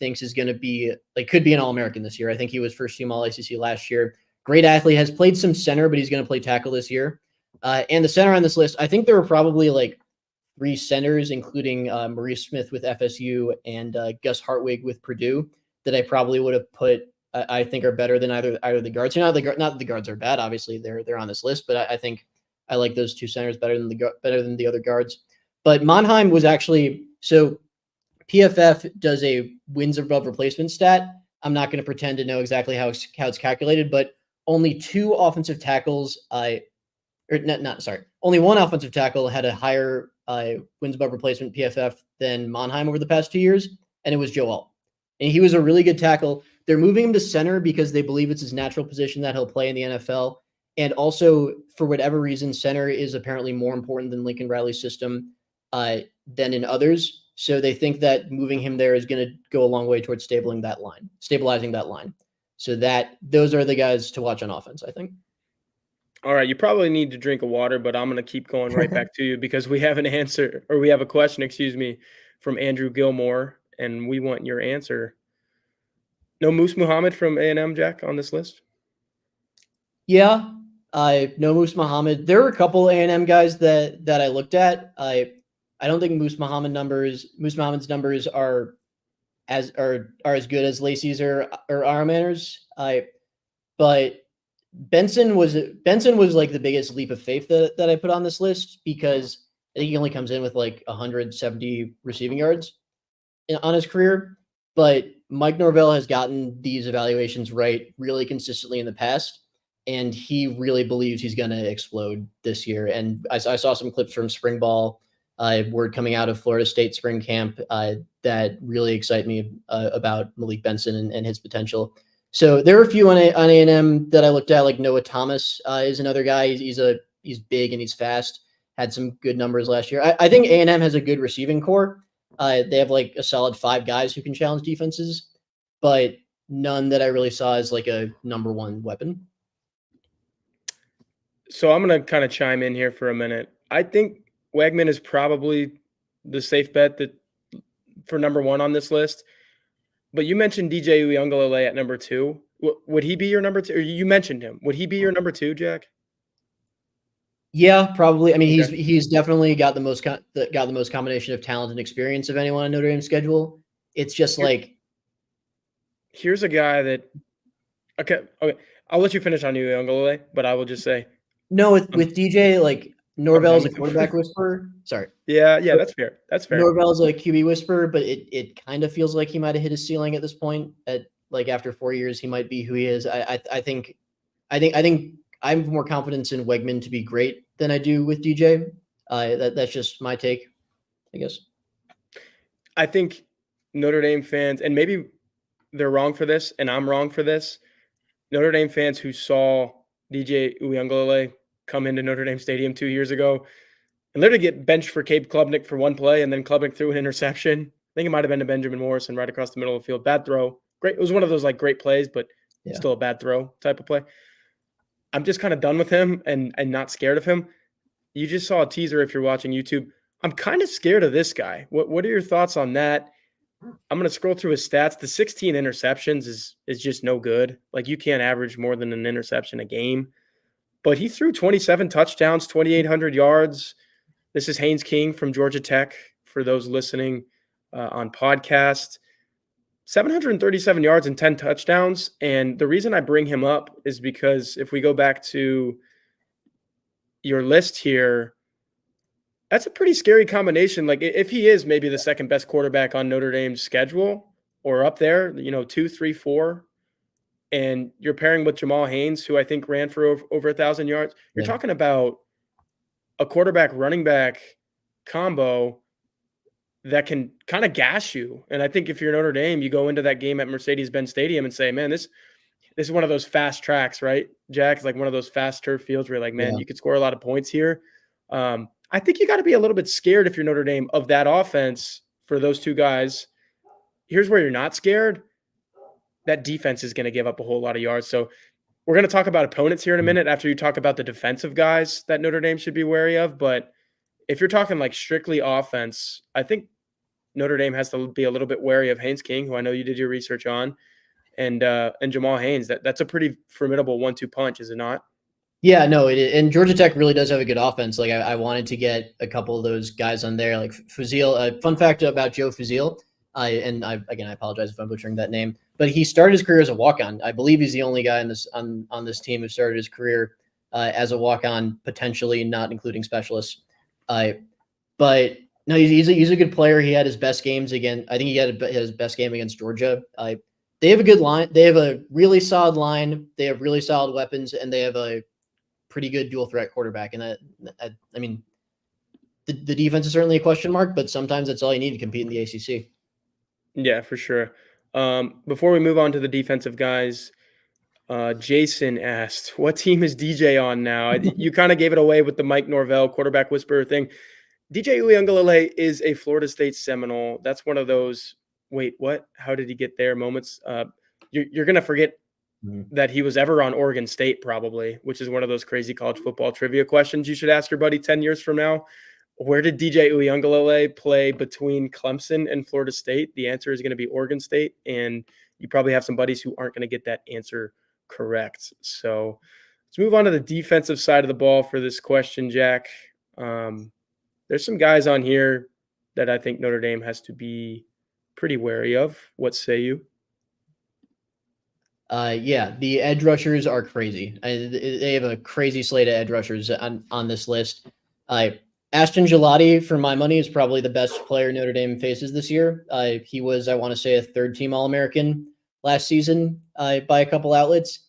thinks is going to be could be an All-American this year. I think he was first team All-ACC last year. Great athlete, has played some center, but he's going to play tackle this year. And the center on this list, I think there were probably like 3 centers, including Maurice Smith with FSU and Gus Hartwig with Purdue, that I probably would have put. I think are better than either the guards. Not that the guards are bad. Obviously, they're on this list, but I think I like those 2 centers better than the other guards. But Monheim was actually so. PFF does a wins above replacement stat. I'm not going to pretend to know exactly how it's calculated, but only 2 offensive tackles. Only 1 offensive tackle had a higher wins above replacement PFF than Monheim over the past 2 years, and it was Joe Alt. And he was a really good tackle. They're moving him to center because they believe it's his natural position that he'll play in the NFL. And also, for whatever reason, center is apparently more important than Lincoln Riley's system than in others. So they think that moving him there is going to go a long way towards stabilizing that line. So those are the guys to watch on offense, I think. All right, you probably need to drink a water, but I'm going to keep going right back to you because we have a question, from Andrew Gilmore, and we want your answer. No Moose Muhammad from A&M, Jack, on this list? Yeah, no Moose Muhammad. There were a couple A&M guys that I looked at. I don't think Moose Muhammad's numbers are as good as Lacey's or Armander's. But Benson was like the biggest leap of faith that I put on this list because I think he only comes in with like 170 receiving yards on his career. But Mike Norvell has gotten these evaluations right really consistently in the past, and he really believes he's going to explode this year. And I saw some clips from spring ball. Word coming out of Florida State spring camp that really excite me about Malik Benson and his potential. So there are a few on A&M that I looked at, like Noah Thomas is another guy. He's big and he's fast. Had some good numbers last year. I think A&M has a good receiving core. They have like a solid 5 guys who can challenge defenses, but none that I really saw as like a number 1 weapon. So I'm going to kind of chime in here for a minute. I think Wegman is probably the safe bet for number 1 on this list. But you mentioned DJ Uyunglele at number 2. Would he be your number 2? Or you mentioned him. Would he be your number 2, Jack? Yeah, probably. I mean, Okay. he's definitely got the most combination of talent and experience of anyone on Notre Dame's schedule. It's just Here, like here's a guy that okay. I'll let you finish on Uiagalelei, but I will just say no I'm with DJ, like I'm done Norvell's a with him. quarterback whisperer. Sorry, Yeah, that's fair. That's fair. Norvell's a QB whisperer, but it kind of feels like he might have hit his ceiling at this point. At like after 4 years, he might be who he is. I think I have more confidence in Wegman to be great than I do with DJ. That's just my take, I guess. I think Notre Dame fans, and maybe they're wrong for this, and I'm wrong for this. Notre Dame fans who saw DJ Uiagalelei come into Notre Dame Stadium 2 years ago and literally get benched for Cape Klubnik for one play, and then Klubnik threw an interception. I think it might have been to Benjamin Morrison right across the middle of the field. Bad throw. Great. It was one of those like great plays, but Yeah. still a bad throw type of play. I'm just kind of done with him and not scared of him. You just saw a teaser if you're watching YouTube. I'm kind of scared of this guy. What are your thoughts on that? I'm going to scroll through his stats. The 16 interceptions is just no good. Like you can't average more than an interception a game. But he threw 27 touchdowns, 2,800 yards. This is Haynes King from Georgia Tech for those listening on podcast. 737 yards and 10 touchdowns. And the reason I bring him up is because if we go back to your list here, that's a pretty scary combination. Like if he is maybe the second best quarterback on Notre Dame's schedule or up there, 2, 3, 4, and you're pairing with Jamal Haynes, who I think ran for over 1,000 yards, you're talking about a quarterback running back combo that can kind of gas you. And I think if you're Notre Dame, you go into that game at Mercedes-Benz Stadium and say, man, this is one of those fast tracks, right, Jack? It's like one of those fast turf fields where you're like, man, you could score a lot of points here. I think you got to be a little bit scared if you're Notre Dame of that offense for those two guys. Here's where you're not scared. That defense is going to give up a whole lot of yards. So we're going to talk about opponents here in a minute after you talk about the defensive guys that Notre Dame should be wary of. But if you're talking like strictly offense, I think Notre Dame has to be a little bit wary of Haynes King, who I know you did your research on, and Jamal Haynes. That's a pretty formidable 1-2 punch, is it not? Yeah, no, and Georgia Tech really does have a good offense. Like I wanted to get a couple of those guys on there, like Fuzil. Fun fact about Joe Fuzil, I apologize if I'm butchering that name, but he started his career as a walk-on. I believe he's the only guy on this team who started his career as a walk-on, potentially not including specialists. But no, he's a good player. He had his best games again. I think he had his best game against Georgia. They have a good line. They have a really solid line. They have really solid weapons, and they have a pretty good dual threat quarterback. And I mean, the defense is certainly a question mark, but sometimes that's all you need to compete in the ACC. Yeah, for sure. Before we move on to the defensive guys, Jason asked, what team is DJ on now? You kind of gave it away with the Mike Norvell quarterback whisperer thing. DJ Uiagalelei is a Florida State Seminole. That's one of those, wait, what? How did he get there moments? You're going to forget that he was ever on Oregon State probably, which is one of those crazy college football trivia questions you should ask your buddy 10 years from now. Where did DJ Uiagalelei play between Clemson and Florida State? The answer is going to be Oregon State, and you probably have some buddies who aren't going to get that answer correct. So let's move on to the defensive side of the ball for this question, Jack. There's some guys on here that I think Notre Dame has to be pretty wary of. What say you? Yeah, the edge rushers are crazy. They have a crazy slate of edge rushers on this list. Ashton Gelati, for my money, is probably the best player Notre Dame faces this year. He was, I want to say, a third-team All-American last season by a couple outlets.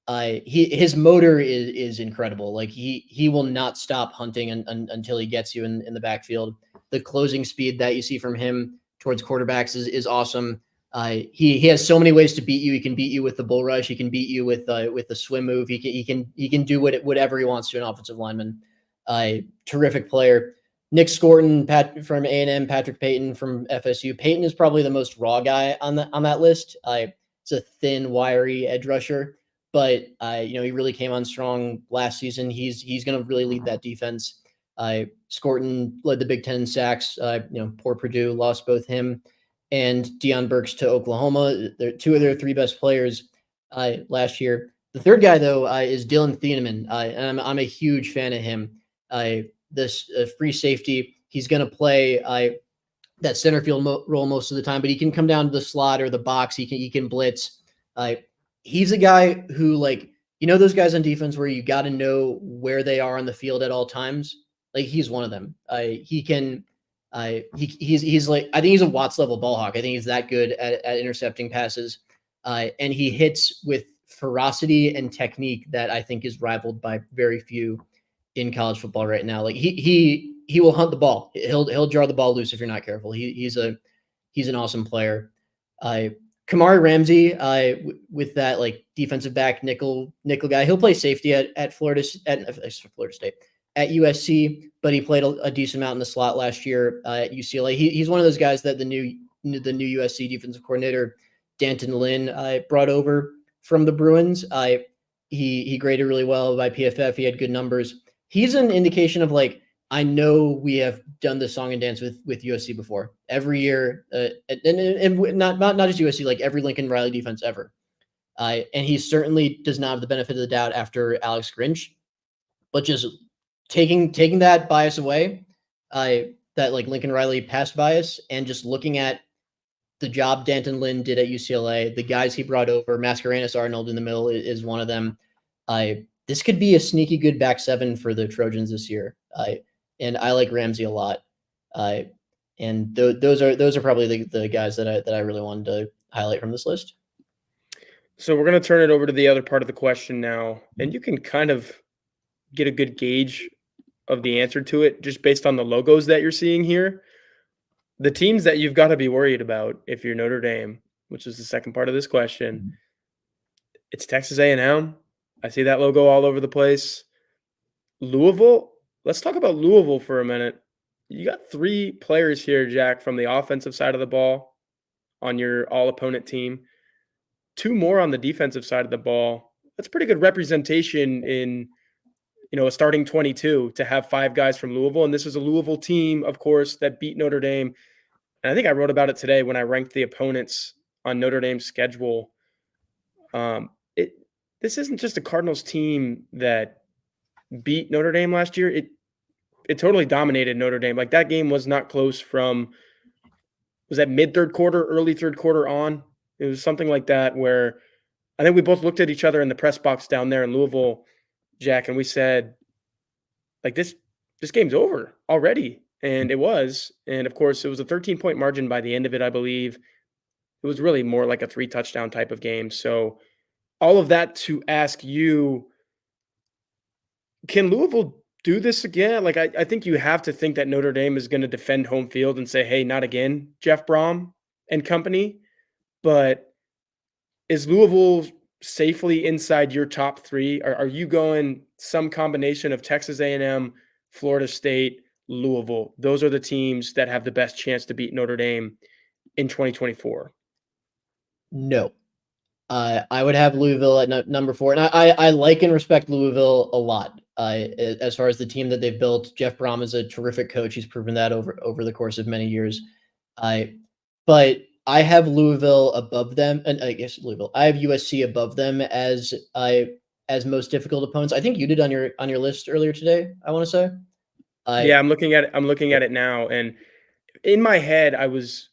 His motor is incredible. Like he will not stop hunting until he gets you in the backfield. The closing speed that you see from him towards quarterbacks is awesome. He has so many ways to beat you. He can beat you with the bull rush. He can beat you with the swim move. He can do whatever he wants to an offensive lineman. Terrific player. Nick Scorton, from A&M, Patrick Payton from FSU. Payton is probably the most raw guy on that list. It's a thin, wiry edge rusher, but he really came on strong last season. He's going to really lead that defense. Scorton led the Big Ten in sacks. Poor Purdue lost both him and Deion Burks to Oklahoma. They're two of their three best players last year. The third guy, though, is Dylan Thieneman, and I'm a huge fan of him. this free safety. He's going to play that center field role most of the time, but he can come down to the slot or the box. He can blitz. He's a guy who, like, those guys on defense where you got to know where they are on the field at all times. Like, he's one of them. He can. He's like, I think he's a Watts level ball hawk. I think he's that good at intercepting passes, and he hits with ferocity and technique that I think is rivaled by very few in college football right now. Like, he will hunt the ball. He'll jar the ball loose if you're not careful. He's an awesome player. Kamari Ramsey, with that, like, defensive back nickel guy, he'll play safety at Florida State, at USC, but he played a decent amount in the slot last year at UCLA. He's one of those guys that the new USC defensive coordinator Danton Lynn brought over from the Bruins. He graded really well by PFF. He had good numbers. He's an indication of, like, I know we have done the song and dance with USC before every year, and not just USC, like every Lincoln Riley defense ever. And he certainly does not have the benefit of the doubt after Alex Grinch, but just taking that bias away, that, like, Lincoln Riley past bias, and just looking at the job Danton Lynn did at UCLA, the guys he brought over, Mascarenas Arnold in the middle is one of them. This could be a sneaky good back seven for the Trojans this year. And I like Ramsey a lot. And those are probably the guys that I really wanted to highlight from this list. So we're going to turn it over to the other part of the question now, and you can kind of get a good gauge of the answer to it just based on the logos that you're seeing here. The teams that you've got to be worried about if you're Notre Dame, which is the second part of this question, it's Texas A&M. I see that logo all over the place. Louisville. Let's talk about Louisville for a minute. You got 3 players here, Jack, from the offensive side of the ball on your all-opponent team. 2 more on the defensive side of the ball. That's pretty good representation in, a starting 22 to have 5 guys from Louisville. And this is a Louisville team, of course, that beat Notre Dame. And I think I wrote about it today when I ranked the opponents on Notre Dame's schedule. This isn't just a Cardinals team that beat Notre Dame last year. It totally dominated Notre Dame. Like, that game was not close from, was that mid-third quarter, early third quarter on? It was something like that, where I think we both looked at each other in the press box down there in Louisville, Jack, and we said, like, this game's over already. And it was. And, of course, it was a 13-point margin by the end of it, I believe. It was really more like a 3-touchdown type of game. So all of that to ask you, can Louisville do this again? Like, I think you have to think that Notre Dame is going to defend home field and say, hey, not again, Jeff Brom and company. But is Louisville safely inside your top 3? Are you going some combination of Texas A&M, Florida State, Louisville? Those are the teams that have the best chance to beat Notre Dame in 2024. No. I would have Louisville at number 4. And I like and respect Louisville a lot. As far as the team that they've built, Jeff Brom is a terrific coach. He's proven that over the course of many years. But I have Louisville above them, and I guess Louisville. I have USC above them as most difficult opponents. I think you did on your list earlier today, I want to say. Yeah, I'm looking at it now, and in my head, I was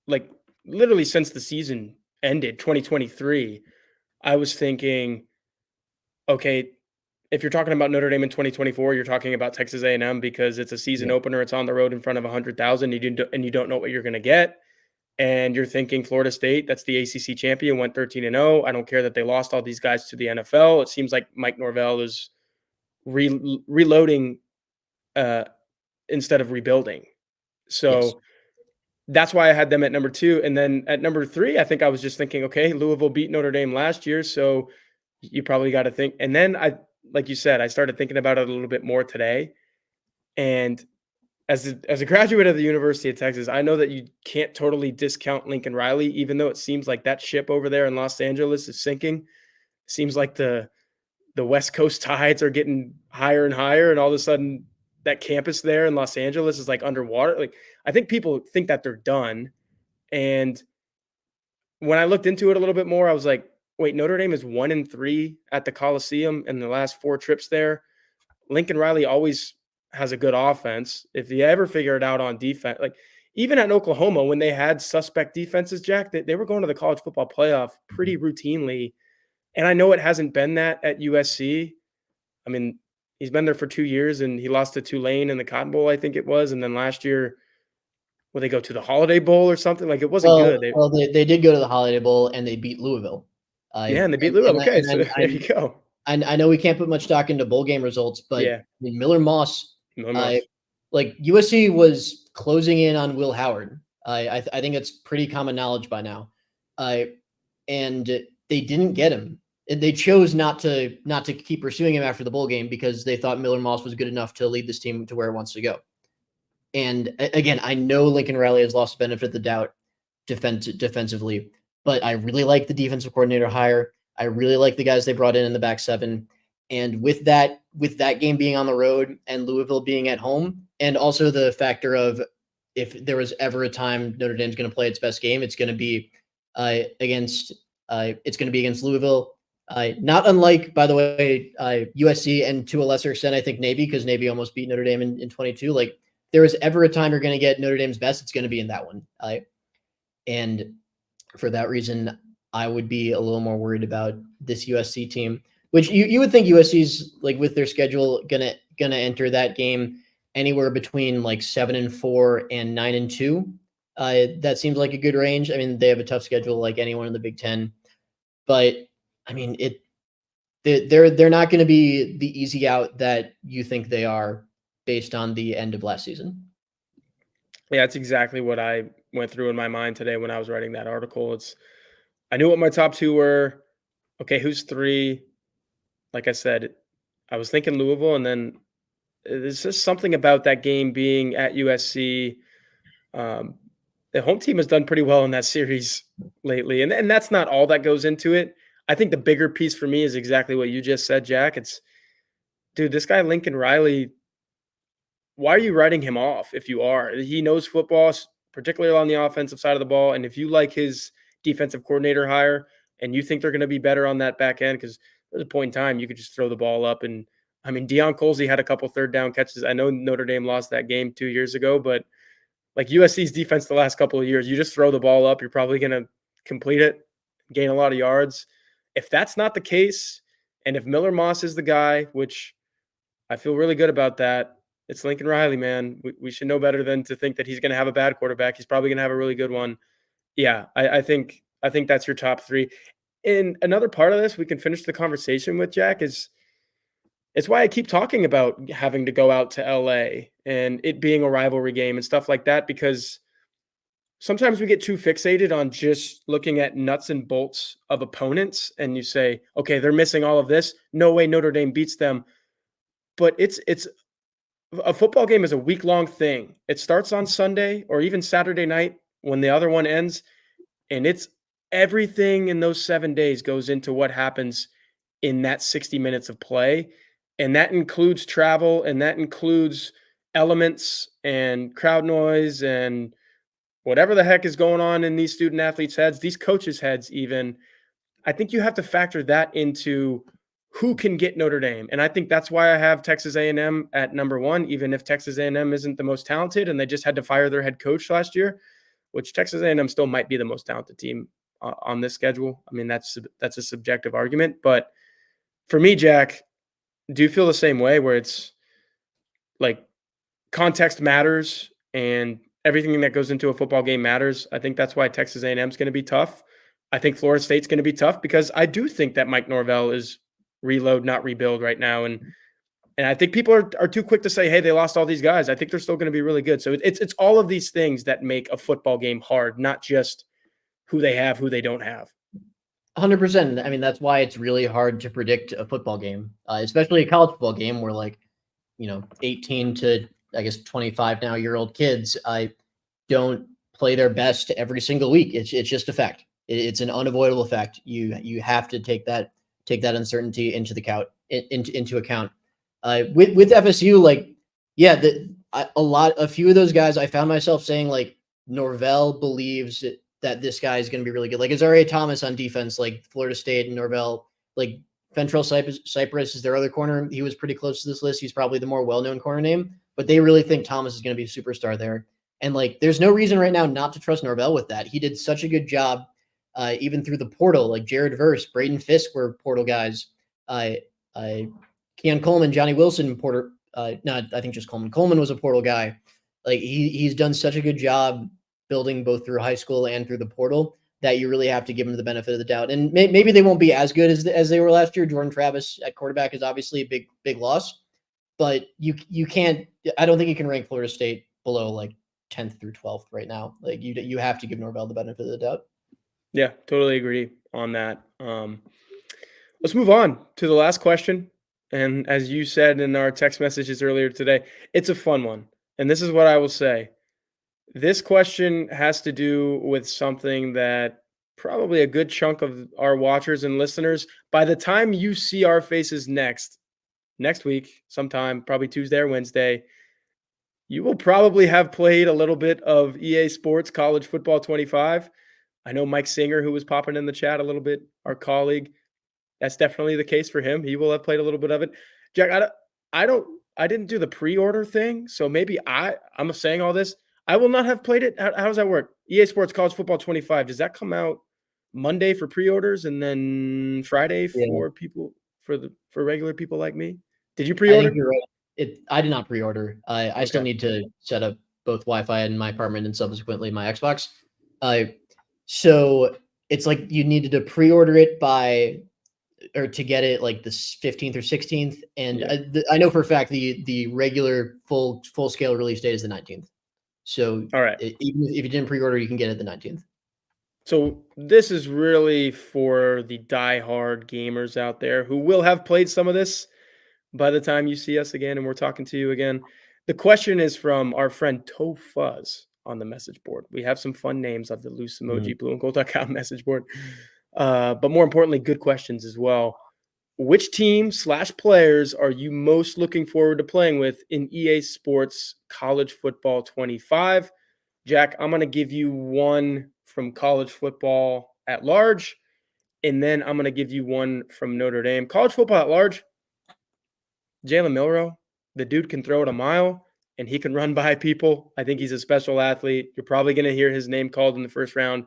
like, literally since the season ended, 2023, I was thinking, okay, if you're talking about Notre Dame in 2024, you're talking about Texas A&M because it's a season opener. It's on the road in front of 100,000, and you don't know what you're going to get. And you're thinking Florida State, that's the ACC champion, went 13-0. I don't care that they lost all these guys to the NFL. It seems like Mike Norvell is reloading instead of rebuilding. So that's why I had them at number 2. And then at number 3, I think I was just thinking, okay, Louisville beat Notre Dame last year, so you probably got to think. And then like you said, I started thinking about it a little bit more today. And as a graduate of the University of Texas, I know that you can't totally discount Lincoln Riley, even though it seems like that ship over there in Los Angeles is sinking. It seems like the West Coast tides are getting higher and higher, and all of a sudden that campus there in Los Angeles is like underwater. Like, I think people think that they're done. And when I looked into it a little bit more, I was like, wait, Notre Dame is 1-3 at the Coliseum in the last 4 trips there. Lincoln Riley always has a good offense. If you ever figure it out on defense, like even at Oklahoma, when they had suspect defenses, Jack, they were going to the college football playoff pretty routinely. And I know it hasn't been that at USC. I mean, he's been there for 2 years and he lost to Tulane in the Cotton Bowl, I think it was. And then last year, will they go to the Holiday Bowl or something? Like it wasn't Well, good. well, they did go to the Holiday Bowl and they beat Louisville. Yeah, and they beat Louisville. Okay, so there you go. I know we can't put much stock into bowl game results, but Yeah, I mean, Miller Moss, no Moss. like USC was closing in on Will Howard. I think it's pretty common knowledge by now, and they didn't get him. They chose not to keep pursuing him after the bowl game because they thought Miller Moss was good enough to lead this team to where it wants to go. And again, I know Lincoln Riley has lost the benefit of the doubt defensively, but I really like the defensive coordinator hire. I really like the guys they brought in the back seven. And with that game being on the road and Louisville being at home, and also the factor of if there was ever a time Notre Dame's going to play its best game, it's going to be against Louisville. Not unlike, by the way, USC and to a lesser extent, I think Navy, because Navy almost beat Notre Dame in 22. Like, if there was ever a time you're going to get Notre Dame's best, it's going to be in that one. And for that reason, I would be a little more worried about this USC team, which you would think USC's, like, with their schedule gonna enter that game anywhere between like 7-4 and 9-2. That seems like a good range. I mean, they have a tough schedule like anyone in the Big Ten, but I mean, they're not going to be the easy out that you think they are based on the end of last season. Yeah, that's exactly what I went through in my mind today when I was writing that article. I knew what my top two were. Okay, who's three? Like I said, I was thinking Louisville, and then there's just something about that game being at USC. The home team has done pretty well in that series lately, and that's not all that goes into it. I think the bigger piece for me is exactly what you just said, Jack. Dude, this guy Lincoln Riley, why are you writing him off if you are? He knows football, particularly on the offensive side of the ball, and if you like his defensive coordinator hire and you think they're going to be better on that back end, because there's a point in time you could just throw the ball up. And I mean, Deion Colsey had a couple third down catches. I know Notre Dame lost that game 2 years ago, but like USC's defense the last couple of years, you just throw the ball up, you're probably going to complete it, gain a lot of yards. If that's not the case, and if Miller Moss is the guy, which I feel really good about that, it's Lincoln Riley, man. We should know better than to think that he's going to have a bad quarterback. He's probably going to have a really good one. Yeah, I think that's your top three. And another part of this we can finish the conversation with, Jack, is it's why I keep talking about having to go out to LA and it being a rivalry game and stuff like that, because sometimes we get too fixated on just looking at nuts and bolts of opponents and you say, okay, they're missing all of this. No way Notre Dame beats them. But it's a football game is a week-long thing. It starts on Sunday or even Saturday night when the other one ends, and it's everything in those 7 days goes into what happens in that 60 minutes of play, and that includes travel, and that includes elements and crowd noise and whatever the heck is going on in these student athletes' heads, these coaches' heads even. I think you have to factor that into who can get Notre Dame. And I think that's why I have Texas A&M at number one, even if Texas A&M isn't the most talented and they just had to fire their head coach last year, which Texas A&M still might be the most talented team on this schedule. I mean, that's a subjective argument. But for me, Jack, do you feel the same way where it's like context matters and everything that goes into a football game matters? I think that's why Texas A&M is going to be tough. I think Florida State's going to be tough because I do think that Mike Norvell is reload, not rebuild right now. And I think people are too quick to say, hey, they lost all these guys. I think they're still going to be really good. So it's all of these things that make a football game hard, not just who they have, who they don't have. 100%. I mean, that's why it's really hard to predict a football game, especially a college football game where 18 to, I guess, 25 now year old kids don't play their best every single week. It's just a fact. It's an unavoidable fact. You have to take that uncertainty into account. With FSU, a few of those guys, I found myself saying like Norvell believes that this guy is going to be really good. Like Azaria Thomas on defense, like Florida State and Norvell, like Fentrell Cypress is their other corner. He was pretty close to this list. He's probably the more well-known corner name, but they really think Thomas is going to be a superstar there. And like, there's no reason right now not to trust Norvell with that. He did such a good job, even through the portal. Like Jared Verse, Braden Fisk were portal guys. Keon Coleman, Johnny Wilson, Porter. Not, I think just Coleman. Coleman was a portal guy. Like he's done such a good job building both through high school and through the portal that you really have to give him the benefit of the doubt. And maybe they won't be as good as they were last year. Jordan Travis at quarterback is obviously a big loss, but you can't. I don't think you can rank Florida State below like 10th through 12th right now. Like you have to give Norvell the benefit of the doubt. Yeah, totally agree on that. Let's move on to the last question. And as you said in our text messages earlier today, it's a fun one. And this is what I will say. This question has to do with something that probably a good chunk of our watchers and listeners, by the time you see our faces next week, sometime, probably Tuesday or Wednesday, you will probably have played a little bit of EA Sports College Football 25. I know Mike Singer, who was popping in the chat a little bit, our colleague, that's definitely the case for him. He will have played a little bit of it. Jack, I didn't do the pre-order thing, so maybe I'm saying all this. I will not have played it. How does that work? EA Sports College Football 25. Does that come out Monday for pre-orders and then Friday for people for regular people like me? Did you pre-order? I think you're right. I did not pre-order. I still need to set up both Wi-Fi in my apartment and subsequently my Xbox. So it's like you needed to pre-order it or to get it like the 15th or 16th. And I know for a fact the regular full scale release date is the 19th. So all right, even if you didn't pre-order, you can get it the 19th. So this is really for the diehard gamers out there who will have played some of this by the time you see us again and we're talking to you again. The question is from our friend Toe Fuzz on the message board. We have some fun names of the loose emoji blueandgold.com message board. But more importantly, good questions as well. Which team / players are you most looking forward to playing with in EA Sports College Football 25? Jack, I'm going to give you one from college football at large, and then I'm going to give you one from Notre Dame. College football at large, Jalen Milroe. The dude can throw it a mile, and he can run by people. I think he's a special athlete. You're probably going to hear his name called in the first round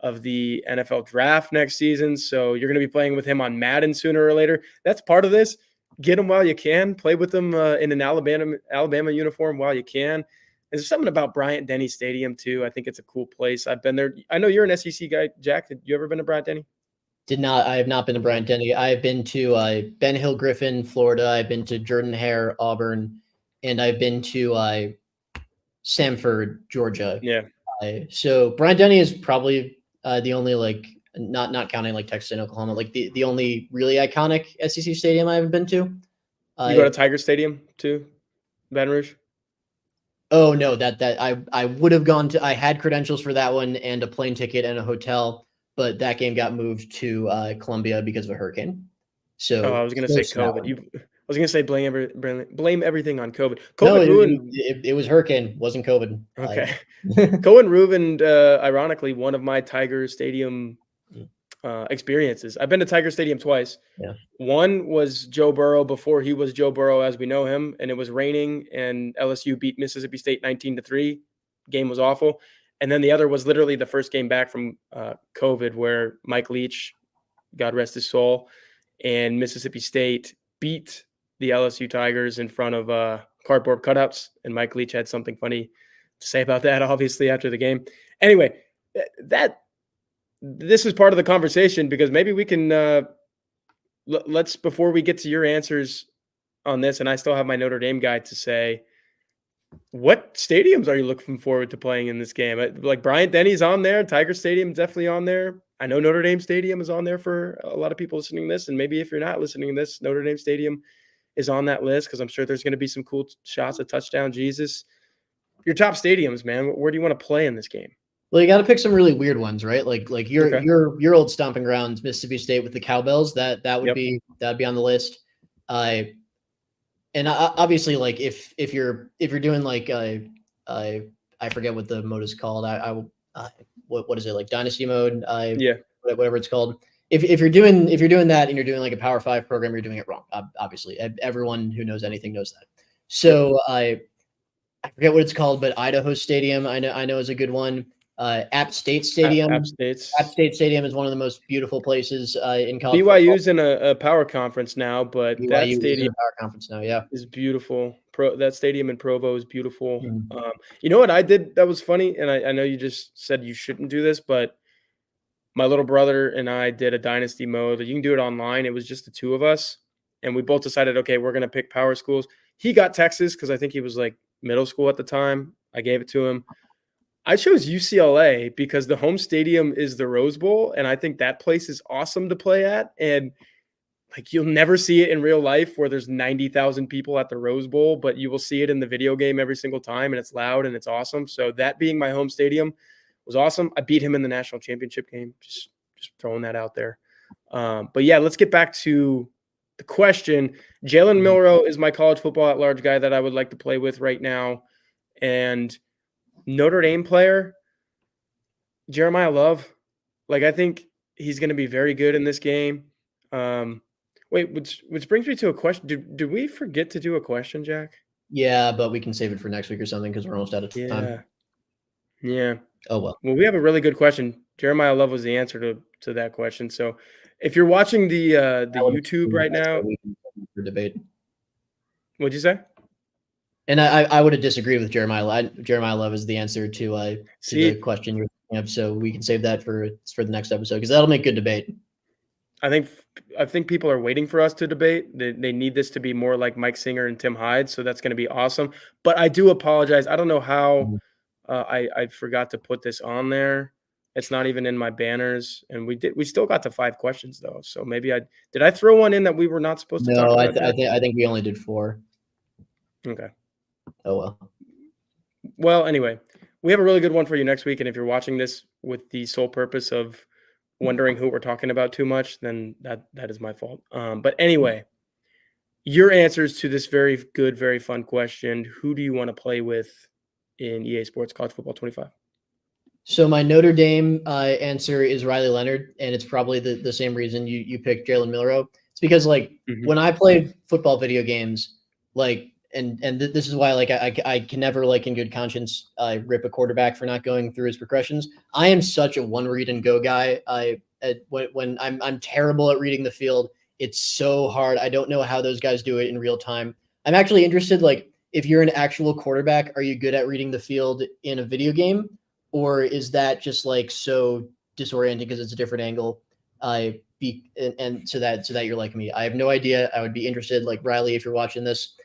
of the NFL draft next season. So you're going to be playing with him on Madden sooner or later. That's part of this. Get him while you can. Play with him in an Alabama uniform while you can. There's something about Bryant-Denny Stadium, too. I think it's a cool place. I've been there. I know you're an SEC guy, Jack. Have you ever been to Bryant-Denny? I have not been to Bryant-Denny. I've been to Ben Hill Griffin, Florida. I've been to Jordan-Hare, Auburn. And I've been to Samford, Georgia. Yeah. So Bryant-Denny is probably the only, like, not counting like Texas and Oklahoma, like the only really iconic SEC stadium I haven't been to. You go to Tiger Stadium too, Baton Rouge? Oh no, that I would have gone to. I had credentials for that one and a plane ticket and a hotel, but that game got moved to Columbia because of a hurricane. So I was going to say COVID. I was going to say blame everything on COVID. COVID ruined. It was hurricane, wasn't COVID. Okay. COVID ruined, ironically, one of my Tiger Stadium experiences. I've been to Tiger Stadium twice. Yeah. One was Joe Burrow before he was Joe Burrow as we know him, and it was raining, and LSU beat Mississippi State 19-3. Game was awful. And then the other was literally the first game back from COVID where Mike Leach, God rest his soul, and Mississippi State beat the LSU Tigers in front of cardboard cutouts. And Mike Leach had something funny to say about that, obviously, after the game. Anyway, this is part of the conversation because maybe we can let's, before we get to your answers on this, and I still have my Notre Dame guy to say, what stadiums are you looking forward to playing in this game? Like Bryant-Denny's on there. Tiger Stadium definitely on there. I know Notre Dame Stadium is on there for a lot of people listening to this. And maybe if you're not listening to this, Notre Dame Stadium is on that list because I'm sure there's going to be some cool shots of touchdown Jesus. Your top stadiums, man. Where do you want to play in this game? Well, you got to pick some really weird ones, right? Like your old stomping grounds, Mississippi State with the cowbells. That would be on the list. And obviously, like if you're doing like I forget what the mode is called. What is it, like dynasty mode? Whatever it's called. if you're doing that and you're doing like a Power 5 program, you're doing it wrong. Obviously, everyone who knows anything knows that. So I forget what it's called, but Idaho Stadium I know is a good one. App State Stadium. App State's. App State Stadium is one of the most beautiful places in college football. BYU's in a power conference now, but that BYU is in stadium a power conference now. Yeah. is beautiful. That stadium in Provo is beautiful. Mhm. You know what I did that was funny, and I know you just said you shouldn't do this, but my little brother and I did a dynasty mode. You can do it online. It was just the two of us, and we both decided, okay, we're gonna pick power schools. He got Texas because I think he was like middle school at the time. I gave it to him. I chose UCLA because the home stadium is the Rose Bowl, and I think that place is awesome to play at. And like you'll never see it in real life where there's 90,000 people at the Rose Bowl, but you will see it in the video game every single time, and it's loud and it's awesome. So that being my home stadium was awesome. I beat him in the national championship game. Just throwing that out there. But yeah, let's get back to the question. Jalen Milroe is my college football at large guy that I would like to play with right now. And Notre Dame player, Jeremiah Love. Like, I think he's going to be very good in this game. Wait, which brings me to a question. Did we forget to do a question, Jack? Yeah, but we can save it for next week or something because we're almost out of time. Yeah. Oh well. Well, we have a really good question. Jeremiah Love was the answer to that question. So, if you're watching the YouTube right now, for debate. What'd you say? And I would have disagreed with Jeremiah. Jeremiah Love is the answer to the question you're thinking of. So we can save that for the next episode because that'll make good debate. I think people are waiting for us to debate. They need this to be more like Mike Singer and Tim Hyde. So that's going to be awesome. But I do apologize. I don't know how I forgot to put this on there. It's not even in my banners, and we still got to 5 questions though. So maybe did I throw one in that we were not supposed to talk about? No, I think we only did 4. Okay. Oh well. Well, anyway, we have a really good one for you next week, and if you're watching this with the sole purpose of wondering who we're talking about too much, then that is my fault. But anyway, your answers to this very good, very fun question: who do you want to play with in EA Sports College Football 25? So my Notre Dame answer is Riley Leonard, and it's probably the same reason you picked Jalen Milroe. It's because when I play football video games, this is why I can never in good conscience rip a quarterback for not going through his progressions. I am such a one read and go guy. When I'm terrible at reading the field, it's so hard. I don't know how those guys do it in real time. I'm actually interested, if you're an actual quarterback, are you good at reading the field in a video game? Or is that just so disorienting because it's a different angle? And so that you're like me. I have no idea. I would be interested. Riley, if you're watching this,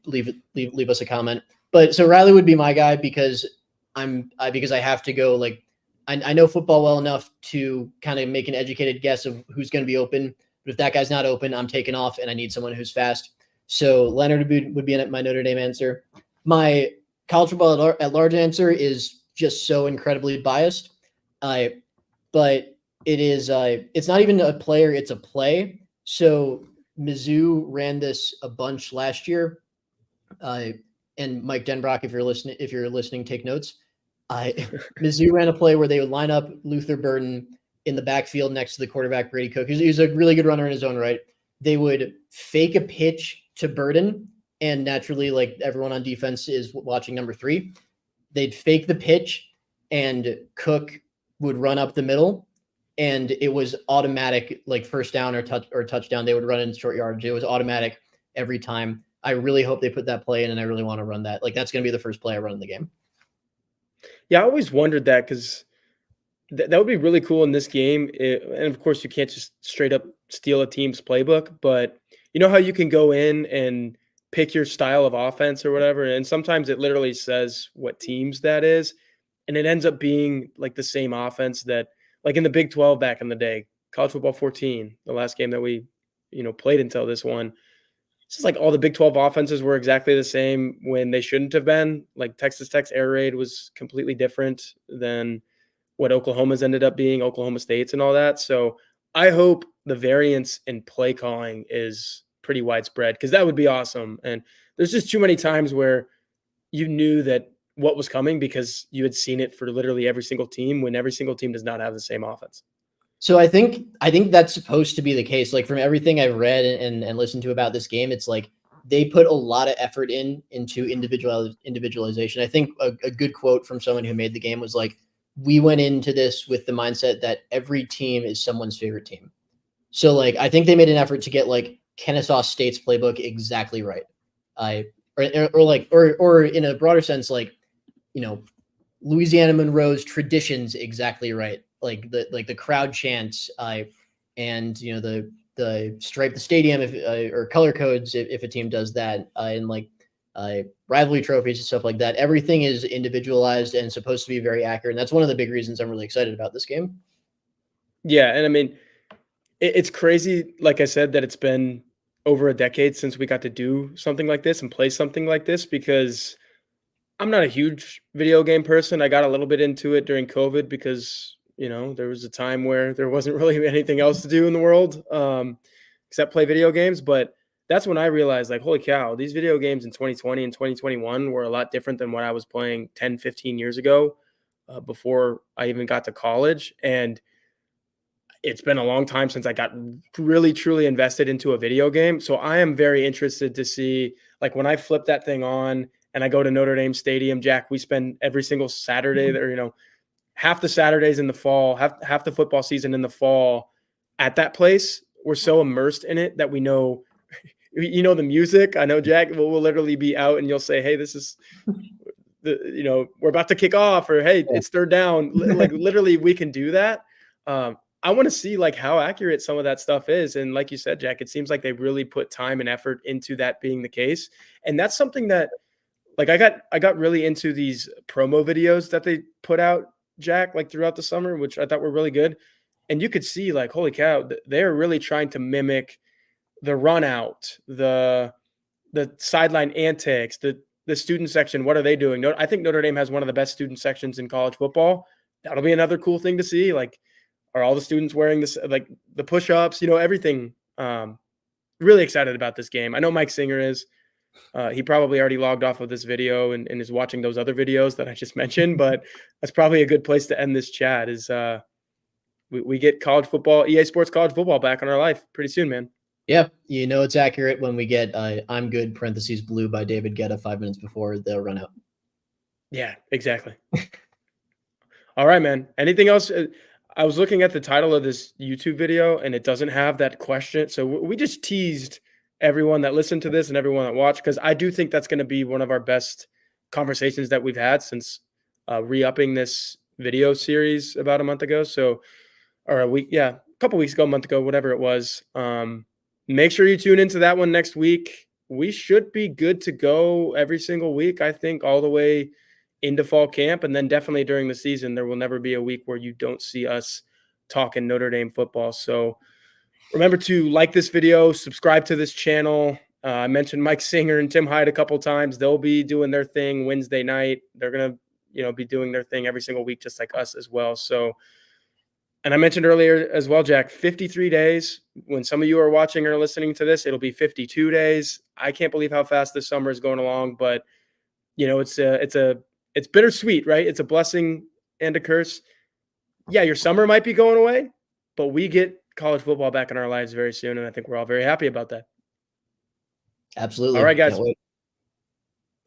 leave us a comment. But so Riley would be my guy because I have to go. I know football well enough to kind of make an educated guess of who's going to be open. But if that guy's not open, I'm taking off, and I need someone who's fast. So Leonard would be my Notre Dame answer. My college football at large answer is just so incredibly biased. But it is it's not even a player, it's a play. So Mizzou ran this a bunch last year. And Mike Denbrock, if you're listening, take notes. Mizzou ran a play where they would line up Luther Burden in the backfield next to the quarterback, Brady Cook. He's a really good runner in his own right. They would fake a pitch to Burden, and naturally, everyone on defense is watching number 3. They'd fake the pitch, and Cook would run up the middle, and it was automatic, first down or touchdown. They would run in short yardage. It was automatic every time. I really hope they put that play in, and I really want to run that. That's going to be the first play I run in the game. Yeah, I always wondered that because that would be really cool in this game. And of course, you can't just straight up steal a team's playbook, but you know how you can go in and pick your style of offense or whatever, and sometimes it literally says what teams that is, and it ends up being the same offense that in the Big 12 back in the day, College Football 14, the last game that we played until this one. It's just all the Big 12 offenses were exactly the same when they shouldn't have been. Texas Tech's air raid was completely different than what Oklahoma's ended up being, Oklahoma State's and all that. So I hope the variance in play calling is pretty widespread because that would be awesome. And there's just too many times where you knew that what was coming because you had seen it for literally every single team when every single team does not have the same offense. So I think that's supposed to be the case. Like from everything I've read and listened to about this game, it's like they put a lot of effort into individualization. I think a good quote from someone who made the game was like, "We went into this with the mindset that every team is someone's favorite team." So like I think they made an effort to get like Kennesaw State's playbook exactly right. I or in a broader sense, like you know Louisiana Monroe's traditions exactly right. Like the crowd chants, and the stripe the stadium if or color codes if a team does that, and like rivalry trophies and stuff like that. Everything is individualized and supposed to be very accurate. And that's one of the big reasons I'm really excited about this game. Yeah, and I mean, it's crazy, like I said, that it's been over a decade since we got to do something like this and play something like this because I'm not a huge video game person. I got a little bit into it during COVID because, there was a time where there wasn't really anything else to do in the world, except play video games. But that's when I realized, like, holy cow, these video games in 2020 and 2021 were a lot different than what I was playing 10, 15 years ago, before I even got to college. And it's been a long time since I got really truly invested into a video game. So I am very interested to see, like, when I flip that thing on and I go to Notre Dame Stadium, Jack, we spend every single Saturday there, half the Saturdays in the fall, half the football season in the fall at that place. We're so immersed in it that we know, the music. I know, Jack, we'll literally be out and you'll say, hey, this is we're about to kick off, or hey, Yeah. it's third down. Like literally we can do that. I want to see like how accurate some of that stuff is. And like you said, Jack, it seems like they really put time and effort into that being the case. And that's something that, like, I got really into these promo videos that they put out, Jack, like throughout the summer, which I thought were really good. And you could see like, holy cow, they're really trying to mimic the run out, the sideline antics, the student section. What are they doing? I think Notre Dame has one of the best student sections in college football. That'll be another cool thing to see. Like, are all the students wearing this, like the push-ups, everything? Really excited about this game. I know Mike Singer is. He probably already logged off of this video and is watching those other videos that I just mentioned, but that's probably a good place to end this chat is we get college football, EA Sports college football back in our life pretty soon, man. Yeah, it's accurate when we get "I'm good" parentheses blue by David Guetta 5 minutes before they'll run out. Yeah, exactly. All right, man. Anything else? I was looking at the title of this YouTube video and it doesn't have that question. So we just teased everyone that listened to this and everyone that watched, because I do think that's going to be one of our best conversations that we've had since re-upping this video series about a month ago. So, or a week, yeah, a couple weeks ago, a month ago, whatever it was. Make sure you tune into that one next week. We should be good to go every single week, I think, all the way into fall camp. And then definitely during the season, there will never be a week where you don't see us talking Notre Dame football. So remember to like this video, subscribe to this channel. I mentioned Mike Singer and Tim Hyde a couple times. They'll be doing their thing Wednesday night. They're going to, be doing their thing every single week, just like us as well. So, and I mentioned earlier as well, Jack, 53 days. When some of you are watching or listening to this, it'll be 52 days. I can't believe how fast this summer is going along, but it's bittersweet, right? It's a blessing and a curse. Yeah, your summer might be going away, but we get college football back in our lives very soon, and I think we're all very happy about that. Absolutely. All right, guys. Can't wait.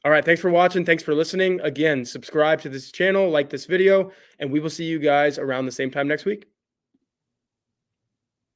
All right, thanks for watching. Thanks for listening. Again, subscribe to this channel, like this video, and we will see you guys around the same time next week.